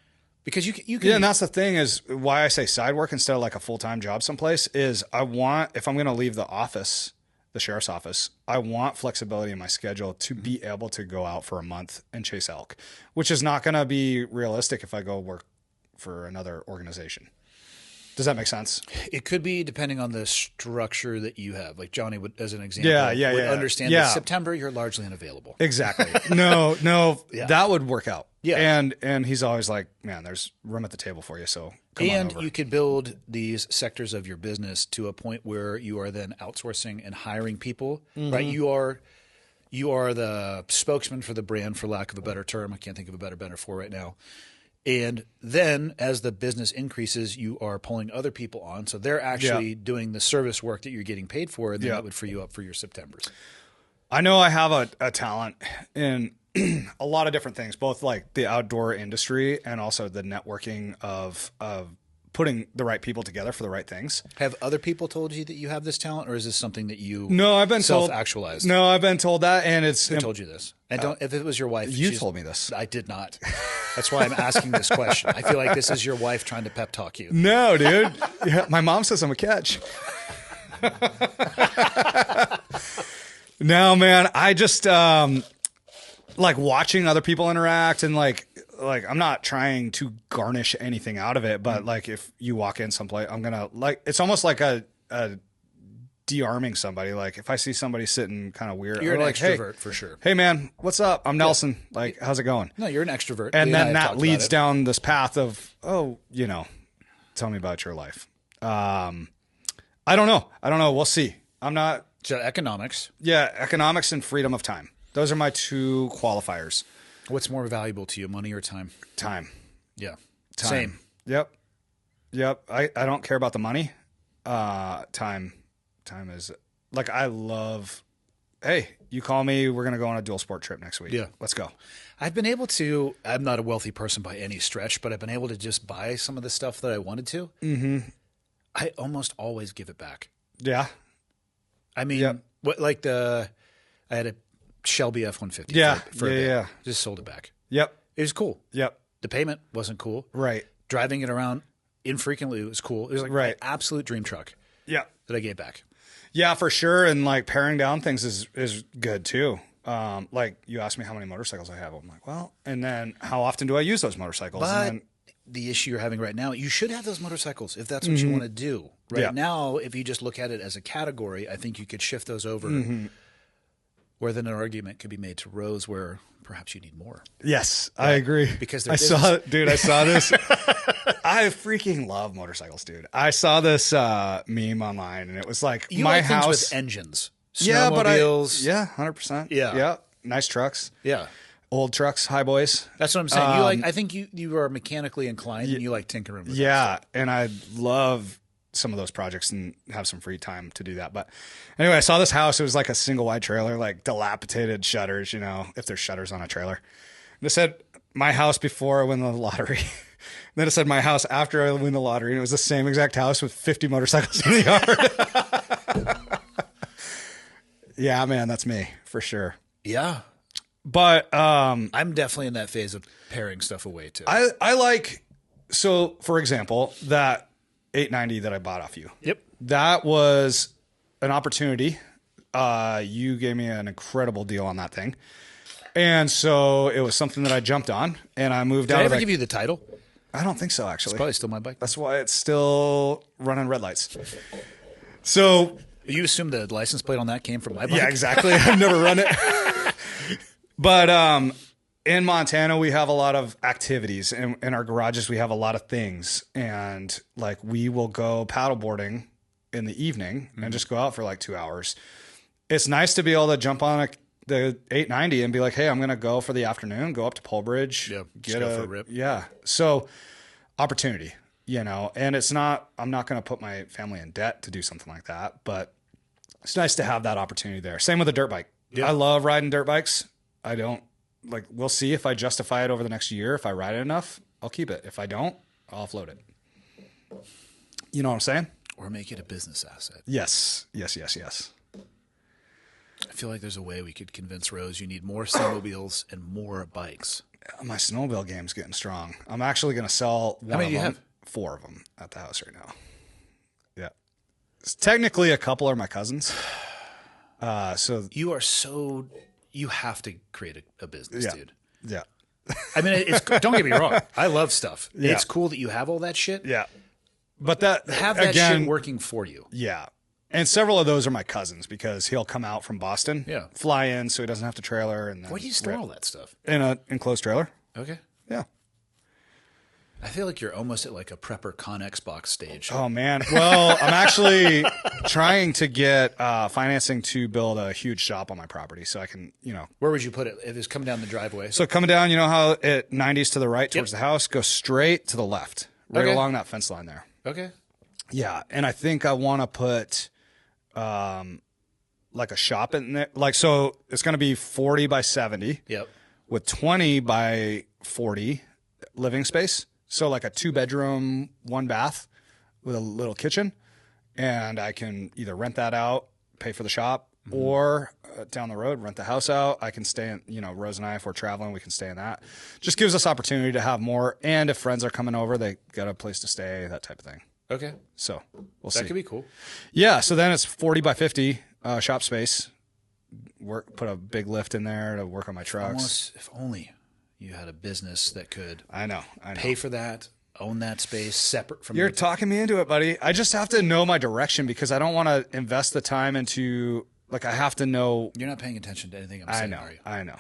Because you can. Yeah, and that's the thing is why I say side work instead of like a full-time job someplace is if I'm going to leave the office, the sheriff's office, I want flexibility in my schedule to be able to go out for a month and chase elk, which is not going to be realistic if I go work for another organization. Does that make sense? It could be depending on the structure that you have. Like Johnny would, as an example, would understand that September you're largely unavailable. Exactly. No, that would work out. Yeah. And he's always like, man, there's room at the table for you. So come on And over. you could build these sectors of your business to a point where you are then outsourcing and hiring people, right? You are the spokesman for the brand, for lack of a better term. I can't think of a better metaphor right now. And then as the business increases, you are pulling other people on. So they're actually doing the service work that you're getting paid for, and then that would free you up for your Septembers. I know I have a talent in a lot of different things, both like the outdoor industry and also the networking of putting the right people together for the right things. Have other people told you that you have this talent, or is this something that you I've been self-actualized? No, I've been told that, and Who told you this? And if it was your wife, you told me this. I did not. That's why I'm asking this question. I feel like this is your wife trying to pep talk you. No, dude. Yeah, my mom says I'm a catch. No, man. I just like watching other people interact, and like I'm not trying to garnish anything out of it, but like if you walk in someplace, I'm gonna like, it's almost like a de-arming somebody. Like if I see somebody sitting kind of weird, You're an like, extrovert for sure. Hey man, what's up? I'm Nelson. Like, how's it going? No, you're an extrovert. And We I then have that talked leads about it. down this path of, tell me about your life. I don't know. We'll see. I'm not. So economics. Yeah, economics and freedom of time. Those are my two qualifiers. What's more valuable to you, money or time? Time. Yeah. Time. Same. Yep. I don't care about the money. Time is like, I love, hey, you call me, we're going to go on a dual sport trip next week. Yeah. Let's go. I've been able to, I'm not a wealthy person by any stretch, but I've been able to just buy some of the stuff that I wanted to. Mm-hmm. I almost always give it back. Yeah. I mean, I had a Shelby F-150 Yeah. for a bit. Yeah. Just sold it back. Yep. It was cool. Yep. The payment wasn't cool. Right. Driving it around infrequently was cool. It was like my absolute dream truck Yeah. that I gave back. Yeah, for sure. And like paring down things is good too. Like you asked me how many motorcycles I have. I'm like, well, and then how often do I use those motorcycles? But and then, the issue you're having right now, you should have those motorcycles if that's what you want to do. Right now, if you just look at it as a category, I think you could shift those over where then an argument could be made to Rose where perhaps you need more. yes, I agree. Because I saw this. I freaking love motorcycles, dude. I saw this meme online, and it was like You my like house things with engines. Yeah, but Snowmobiles. 100%. Yeah. Yeah. Nice trucks. Yeah. Old trucks, high boys. That's what I'm saying. You like. I think you are mechanically inclined and you like tinkering with that Yeah, stuff. and I love some of those projects and have some free time to do that. But anyway, I saw this house. It was like a single wide trailer, like dilapidated shutters, if there's shutters on a trailer. And it said, my house before I win the lottery. Then it said, my house after I win the lottery. And it was the same exact house with 50 motorcycles in the yard. Yeah, man, that's me for sure. Yeah. But I'm definitely in that phase of paring stuff away too. I like, so for example, that 890 that I bought off you. Yep. That was an opportunity. You gave me an incredible deal on that thing. And so it was something that I jumped on, and I moved Did out I of ever give you the title? I don't think so, actually. It's probably still my bike. That's why it's still running red lights. So You assume the license plate on that came from my bike? yeah, exactly. I've never run it. But in Montana, we have a lot of activities. In our garages, we have a lot of things. And like we will go paddleboarding in the evening and just go out for like 2 hours. It's nice to be able to jump on the 890 and be like, hey, I'm going to go for the afternoon, go up to Polbridge, Yeah, get just go for a rip. Yeah. So opportunity, and it's not, I'm not going to put my family in debt to do something like that, but it's nice to have that opportunity there. Same with a dirt bike. Yeah. I love riding dirt bikes. I don't like, we'll see if I justify it over the next year. If I ride it enough, I'll keep it. If I don't, I'll offload it. You know what I'm saying? Or make it a business asset. Yes. I feel like there's a way we could convince Rose you need more snowmobiles and more bikes. My snowmobile game's getting strong. I'm actually going to sell one How many of do you them. have? 4 of them at the house right now. Yeah. Technically, a couple are my cousins. So You have to create a business, yeah. dude. Yeah. I mean, don't get me wrong. I love stuff. Yeah. It's cool that you have all that shit. Yeah. But that, Have that again, shit working for you. yeah. And several of those are my cousins because he'll come out from Boston, Yeah. fly in so he doesn't have to trailer. And then Where do you store all that stuff? in an enclosed trailer. Okay. Yeah. I feel like you're almost at like a prepper con Xbox stage. Oh man. Well, I'm actually trying to get financing to build a huge shop on my property so I can, Where would you put it if it's coming down the driveway? So coming down, you know how it 90s to the right towards the house, go straight to the left, right along that fence line there. Okay. Yeah, and I think I want to put like a shop in there. Like, so it's going to be 40 by 70. Yep. With 20 by 40 living space. So like a 2-bedroom, 1 bath with a little kitchen. And I can either rent that out, pay for the shop, or down the road, rent the house out. I can stay in, Rose and I, if we're traveling, we can stay in that. Just gives us opportunity to have more. And if friends are coming over, they got a place to stay, that type of thing. Okay. So we'll see. That could be cool. Yeah. So then it's 40 by 50 shop space. Put a big lift in there to work on my trucks. Almost, if only you had a business that could I know. pay for that, own that space separate from You're talking me into it, buddy. I just have to know my direction because I don't want to invest the time into, like, I have to know. You're not paying attention to anything I'm saying, are you? I know.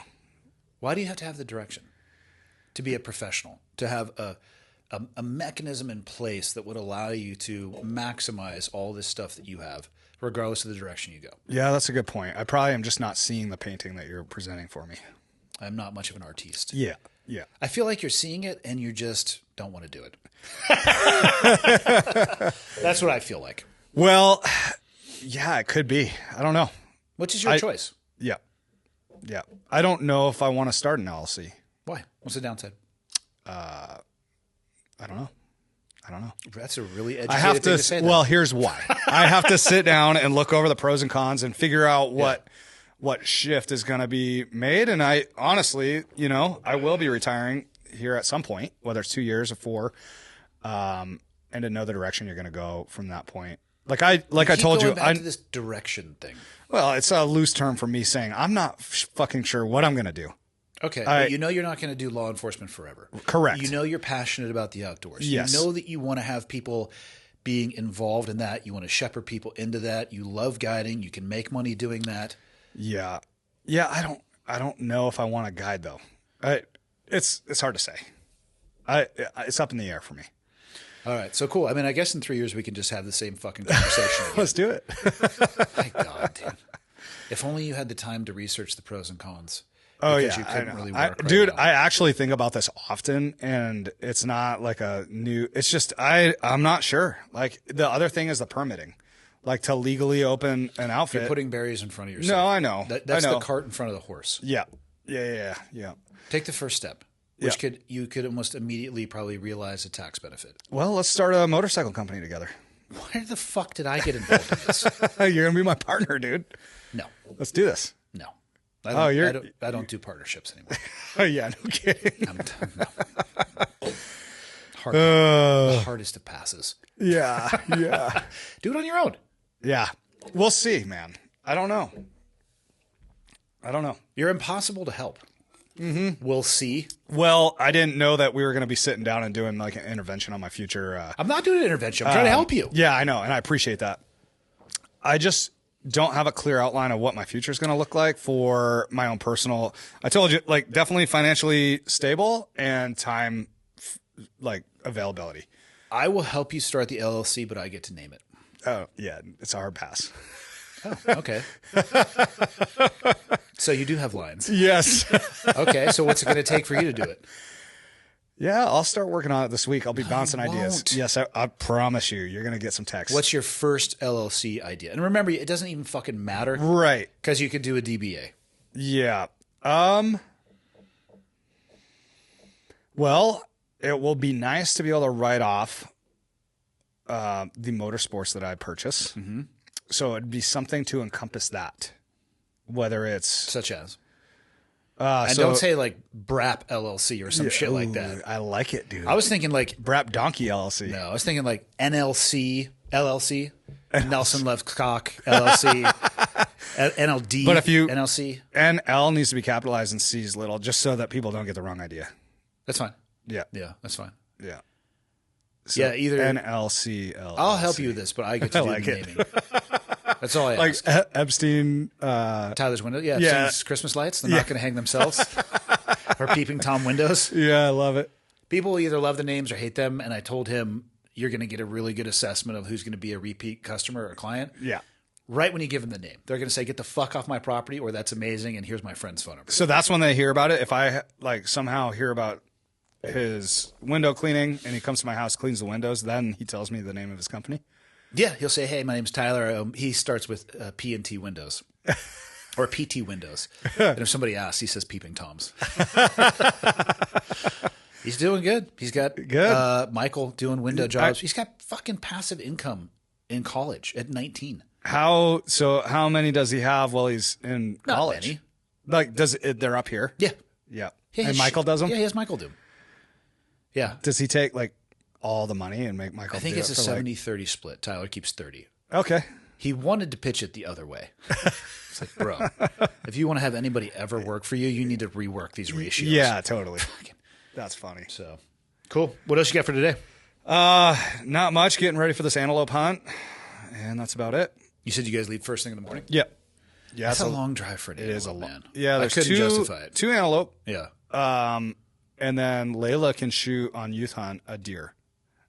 Why do you have to have the direction? To be a professional, to have a mechanism in place that would allow you to maximize all this stuff that you have, regardless of the direction you go. Yeah, that's a good point. I probably am just not seeing the painting that you're presenting for me. I'm not much of an artiste. Yeah, yeah. I feel like you're seeing it and you just don't want to do it. That's what I feel like. Well, yeah, it could be. I don't know. Which is your choice? Yeah. Yeah. I don't know if I want to start an LLC. Why? What's the downside? I don't know. That's a really educated thing to say. Well, here's why. I have to sit down and look over the pros and cons and figure out what shift is going to be made. And I honestly, I will be retiring here at some point, whether it's 2 years or 4, and to know the direction you're going to go from that point. Like I told you, back to this direction thing. Well, it's a loose term for me saying I'm not fucking sure what I'm going to do. Okay, but you're not going to do law enforcement forever. Correct. You're passionate about the outdoors. Yes. You know that you want to have people being involved in that. You want to shepherd people into that. You love guiding. You can make money doing that. Yeah. Yeah, I don't know if I want to guide though. It's hard to say. It's up in the air for me. All right, so cool. I mean, I guess in 3 years we can just have the same fucking conversation again. Let's do it. My God, dude. If only you had the time to research the pros and cons. Oh because yeah, you couldn't really work right dude. now. I actually think about this often, and it's not like it's just I'm not sure. Like the other thing is the permitting, like to legally open an outfit. You're putting barriers in front of yourself. No, I know. That's I know. the cart in front of the horse. Yeah. Take the first step, which you could almost immediately probably realize a tax benefit. Well, let's start a motorcycle company together. Where the fuck did I get involved in this? You're gonna be my partner, dude. No, let's do this. no. I don't do partnerships anymore. Oh yeah, no kidding. No. The hardest of passes. Yeah. Do it on your own. Yeah. We'll see, man. I don't know. You're impossible to help. Mm-hmm. We'll see. Well, I didn't know that we were going to be sitting down and doing like an intervention on my future. I'm not doing an intervention. I'm trying to help you. Yeah, I know. And I appreciate that. I just don't have a clear outline of what my future is going to look like for my own personal. I told you, like, definitely financially stable and time, like, availability. I will help you start the LLC, but I get to name it. Oh, yeah. It's a hard pass. Oh, okay. So you do have lines. Yes. Okay. So what's it going to take for you to do it? Yeah, I'll start working on it this week. I'll be bouncing ideas. won't. Yes, I promise you. You're going to get some texts. What's your first LLC idea? And remember, it doesn't even fucking matter. Right. Because you could do a DBA. Yeah. Well, it will be nice to be able to write off the motorsports that I purchase. Mm-hmm. So it'd be something to encompass that. Whether it's... Such as? And don't say like BRAP LLC or some shit like that. I like it, dude. I was thinking like BRAP Donkey LLC. No, I was thinking like NLC LLC, Nelson Lovecock LLC, NLD. But if you NLC, NL needs to be capitalized and C is little, just so that people don't get the wrong idea. That's fine. Yeah, that's fine. Yeah. So yeah, either NLC LLC. I'll help you with this, but I get to do the naming. That's all I ask. Like Epstein. Tyler's window. Yeah, Epstein's Christmas lights. They're not going to hang themselves. Or peeping Tom windows. Yeah, I love it. People either love the names or hate them. And I told him, you're going to get a really good assessment of who's going to be a repeat customer or client. Yeah. Right when you give them the name, they're going to say, get the fuck off my property, or that's amazing. And here's my friend's phone number. So that's when they hear about it. If I like somehow hear about his window cleaning and he comes to my house, cleans the windows, then he tells me the name of his company. Yeah. He'll say, hey, my name's Tyler. He starts with P&T Windows or PT Windows. And if somebody asks, he says Peeping Toms. He's doing good. He's got Michael doing window jobs. He's got fucking passive income in college at 19. How many does he have while he's in college? Many. Like, they're up here? Yeah. Yeah. Yeah, and Michael does them? Yeah, he has Michael do them. Yeah. Does he take like all the money and make Michael I think do it's it a for 70-30 split. Tyler keeps 30. Okay. He wanted to pitch it the other way. It's like, bro, if you want to have anybody ever work for you, you need to rework these ratios. Yeah, totally. That's funny. So cool. What else you got for today? Not much. Getting ready for this antelope hunt, and that's about it. You said you guys leave first thing in the morning? Yep. Yeah. That's a long drive for an antelope, It is a man. long. Yeah, I there's couldn't justify it. 2 antelope. Yeah. And then Layla can shoot on youth hunt a deer.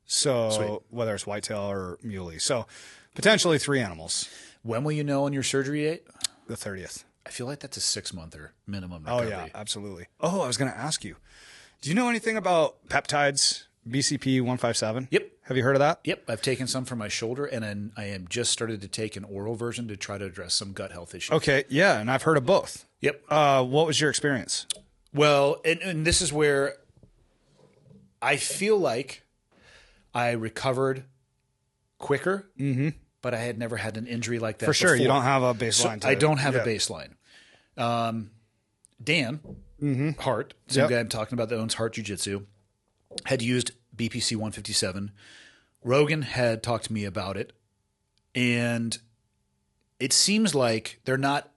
So Sweet. whether it's whitetail or muley. So potentially 3 animals. When will you know on your surgery date? The 30th. I feel like that's a 6-monther minimum Oh recovery. yeah, absolutely. Oh, I was going to ask you. Do you know anything about peptides, BCP 157? Yep. Have you heard of that? Yep. I've taken some for my shoulder, and then I am just started to take an oral version to try to address some gut health issues. Okay, yeah, and I've heard of both. Yep. What was your experience? Well, and this is where I feel like I recovered quicker, but I had never had an injury like that For sure, you before. don't have a So baseline. I don't have a baseline. Dan Hart, same guy I'm talking about that owns Hart Jiu-Jitsu, had used BPC 157. Rogan had talked to me about it, and it seems like they're not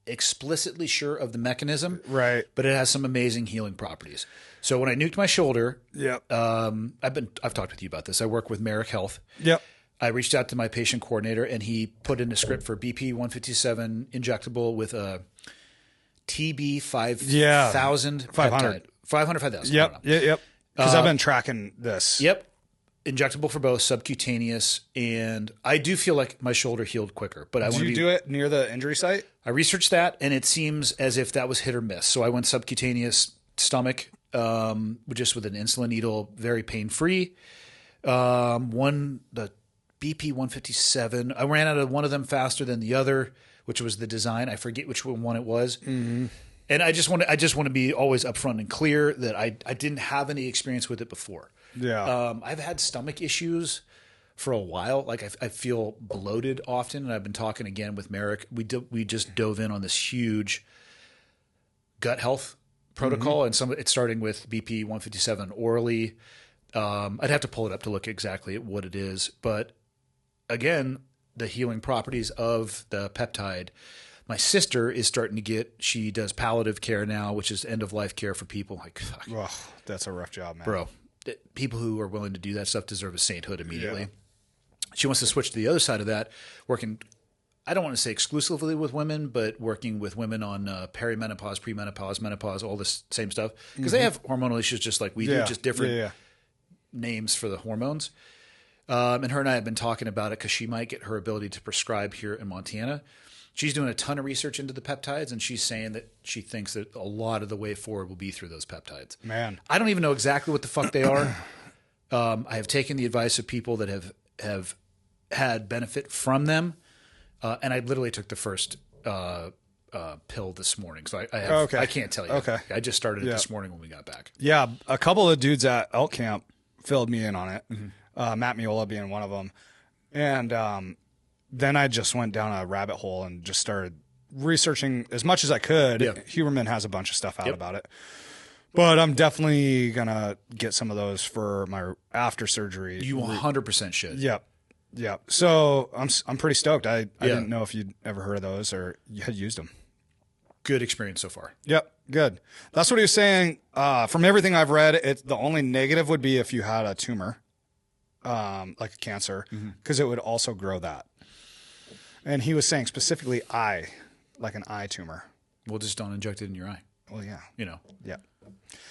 explicitly sure of the mechanism, Right. but it has some amazing healing properties. So when I nuked my shoulder, Yep. I've talked with you about this. I work with Merrick Health. Yep. I reached out to my patient coordinator, and he put in a script for BP 157 injectable with a TB 5000 500. peptide. 500, 5000. Yep. Yep. Because I've been tracking this. Yep. Injectable for both, subcutaneous, and I do feel like my shoulder healed quicker. But I want Do to you do it near the injury site? I researched that, and it seems as if that was hit or miss. So I went subcutaneous stomach, just with an insulin needle, very pain free. The BP 157. I ran out of one of them faster than the other, which was the design. I forget which one it was. Mm-hmm. And I just want to be always upfront and clear that I didn't have any experience with it before. Yeah. I've had stomach issues for a while. Like I feel bloated often, and I've been talking again with Merrick. We just dove in on this huge gut health protocol, and it's starting with BP 157 orally. I'd have to pull it up to look exactly at what it is, but again, the healing properties of the peptide. My sister is starting to she does palliative care now, which is end of life care for people. Like, fuck, Ugh, that's a rough job, man. bro, people who are willing to do that stuff deserve a sainthood immediately. Yeah. She wants to switch to the other side of that, working, I don't want to say exclusively with women, but working with women on perimenopause, premenopause, menopause, all this same stuff. Because they have hormonal issues just like we do, just different names for the hormones. And her and I have been talking about it because she might get her ability to prescribe here in Montana. She's doing a ton of research into the peptides, and she's saying that she thinks that a lot of the way forward will be through those peptides. Man. I don't even know exactly what the fuck they are. I have taken the advice of people that have had benefit from them, and I literally took the first pill this morning. So I can't tell you. Okay. I just started it this morning when we got back. Yeah, a couple of dudes at elk camp filled me in on it. Matt Miola being one of them. And then I just went down a rabbit hole and just started researching as much as I could. Yeah. Huberman has a bunch of stuff out about it. But I'm definitely going to get some of those for my after surgery. You 100% should. Yep. So I'm pretty stoked. I didn't know if you'd ever heard of those or you had used them. Good experience so far. Yep. Good. That's what he was saying. From everything I've read, the only negative would be if you had a tumor, like a cancer, because it would also grow that. And he was saying specifically like an eye tumor. Well, just don't inject it in your eye. Well, yeah. Yeah.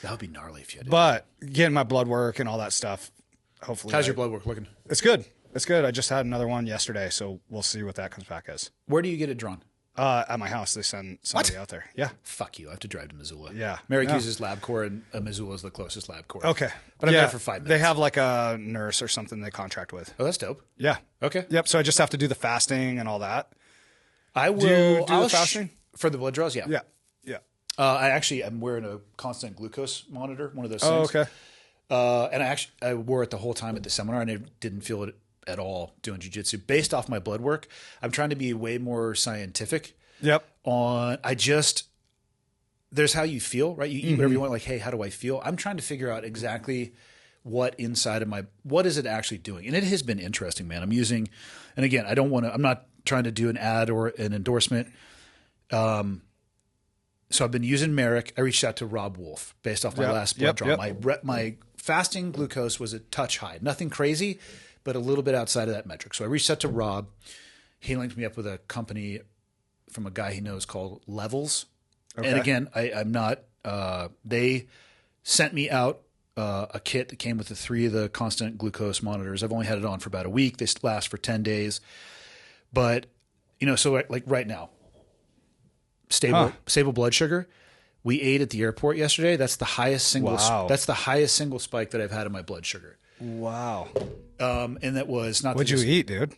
That would be gnarly if you had to. But getting my blood work and all that stuff, hopefully. How's your blood work looking? It's good. It's good. I just had another one yesterday, so we'll see what that comes back as. Where do you get it drawn? At my house, they send somebody out there. Yeah. Fuck you. I have to drive to Missoula. Yeah. Merrick uses LabCorp, and Missoula is the closest LabCorp. Okay. But I'm there for 5 minutes. They have like a nurse or something they contract with. Oh, that's dope. Yeah. Okay. Yep. So I just have to do the fasting and all that. I will. Do you do the fasting? For the blood draws, yeah. Yeah. Yeah. I'm wearing a constant glucose monitor, one of those things. Oh, okay. And I wore it the whole time at the seminar, and I didn't feel it at all doing jiu-jitsu. Based off my blood work, I'm trying to be way more scientific. Yep. There's how you feel, right? You eat whatever you want. Like, hey, how do I feel? I'm trying to figure out exactly what inside of what is it actually doing? And it has been interesting, man. And again, I'm not trying to do an ad or an endorsement. So I've been using Merrick. I reached out to Rob Wolf based off my last blood draw. My fasting glucose was a touch high, nothing crazy, but a little bit outside of that metric. So I reached out to Rob. He linked me up with a company from a guy he knows called Levels. Okay. And again, I'm not, they sent me out a kit that came with the 3 of the constant glucose monitors. I've only had it on for about a week. They last for 10 days. But, so like right now, stable blood sugar. We ate at the airport yesterday. That's the highest single. Wow. That's the highest single spike that I've had in my blood sugar. Wow. And that was not. What'd you eat, dude?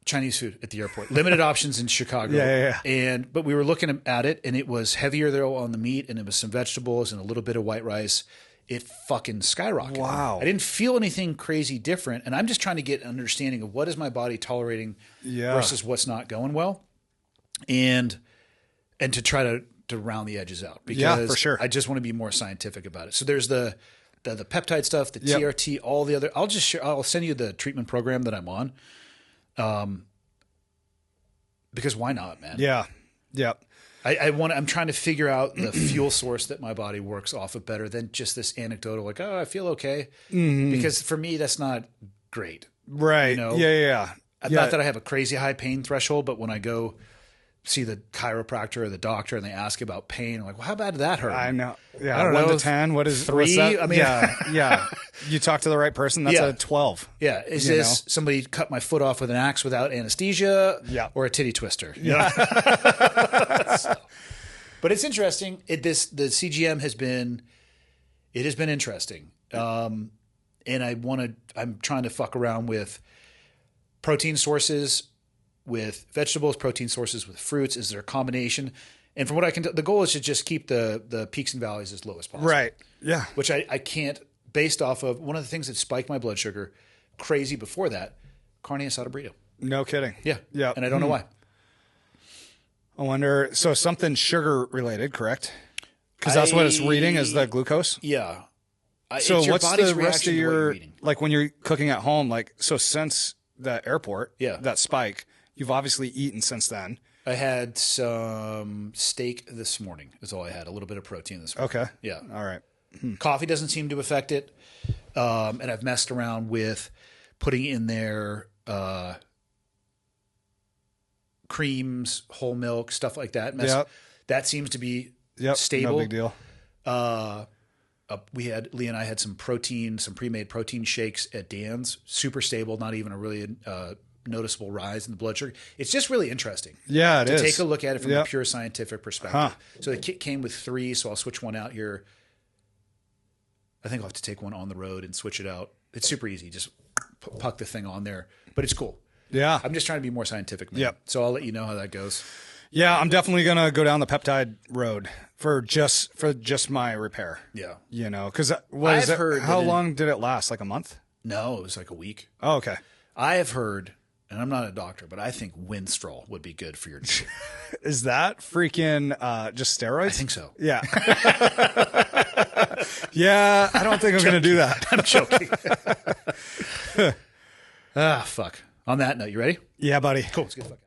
Chinese food at the airport. Limited options in Chicago. Yeah. But we were looking at it, and it was heavier there on the meat, and it was some vegetables and a little bit of white rice. It fucking skyrocketed. Wow. I didn't feel anything crazy different, and I'm just trying to get an understanding of what is my body tolerating versus what's not going well, and to try to round the edges out. Because for sure. I just want to be more scientific about it. So there's the peptide stuff, the TRT, all the other. I'll send you the treatment program that I'm on. Because why not, man? Yeah. I'm trying to figure out the fuel source that my body works off of better than just this anecdotal, like, oh, I feel okay. Because for me, that's not great. Right. Yeah. Not that I have a crazy high pain threshold, but when I go see the chiropractor or the doctor and they ask about pain, I'm like, well, how bad did that hurt? I know. Yeah. I don't 1 know. to 10. What is 3? what's that? I mean, yeah. You talk to the right person. That's a 12. Yeah. Is this somebody cut my foot off with an axe without anesthesia? Yeah. Or a titty twister? Yeah. But it's interesting. The CGM has been interesting. And I'm trying to fuck around with protein sources with vegetables, protein sources with fruits. Is there a combination? And from what I can tell, the goal is to just keep the peaks and valleys as low as possible. Right. Yeah. Which I can't, based off of one of the things that spiked my blood sugar crazy before that, carne asada burrito. No kidding. Yeah. Yeah. And I don't know why. I wonder, so something sugar related, correct? Because that's what it's reading is the glucose? Yeah. So it's your what's body's the rest reaction of to what your, you're eating. like when you're cooking at home, like, so since the airport, that spike, you've obviously eaten since then. I had some steak this morning is all I had. A little bit of protein this morning. Okay. Yeah. All right. Coffee doesn't seem to affect it. And I've messed around with putting in there creams, whole milk, stuff like that. That seems to be stable. No big deal. Lee and I had some pre-made protein shakes at Dan's. Super stable, not even a really noticeable rise in the blood sugar. It's just really interesting. Yeah, it is. To take a look at it from a pure scientific perspective. So the kit came with 3, so I'll switch one out here. I think I'll have to take one on the road and switch it out. It's super easy. Just puck the thing on there. But it's cool. Yeah. I'm just trying to be more scientific, man. Yep. So I'll let you know how that goes. Yeah, I'm definitely going to go down the peptide road for just my repair. Yeah. Because how long did it last? Like a month? No, it was like a week. Oh, okay. I have heard, and I'm not a doctor, but I think Winstrol would be good for your knee. Is that freaking just steroids? I think so. Yeah. Yeah, I don't think I'm going to do that. I'm joking. Fuck. On that note, you ready? Yeah, buddy. Cool. Let's get the fuck out.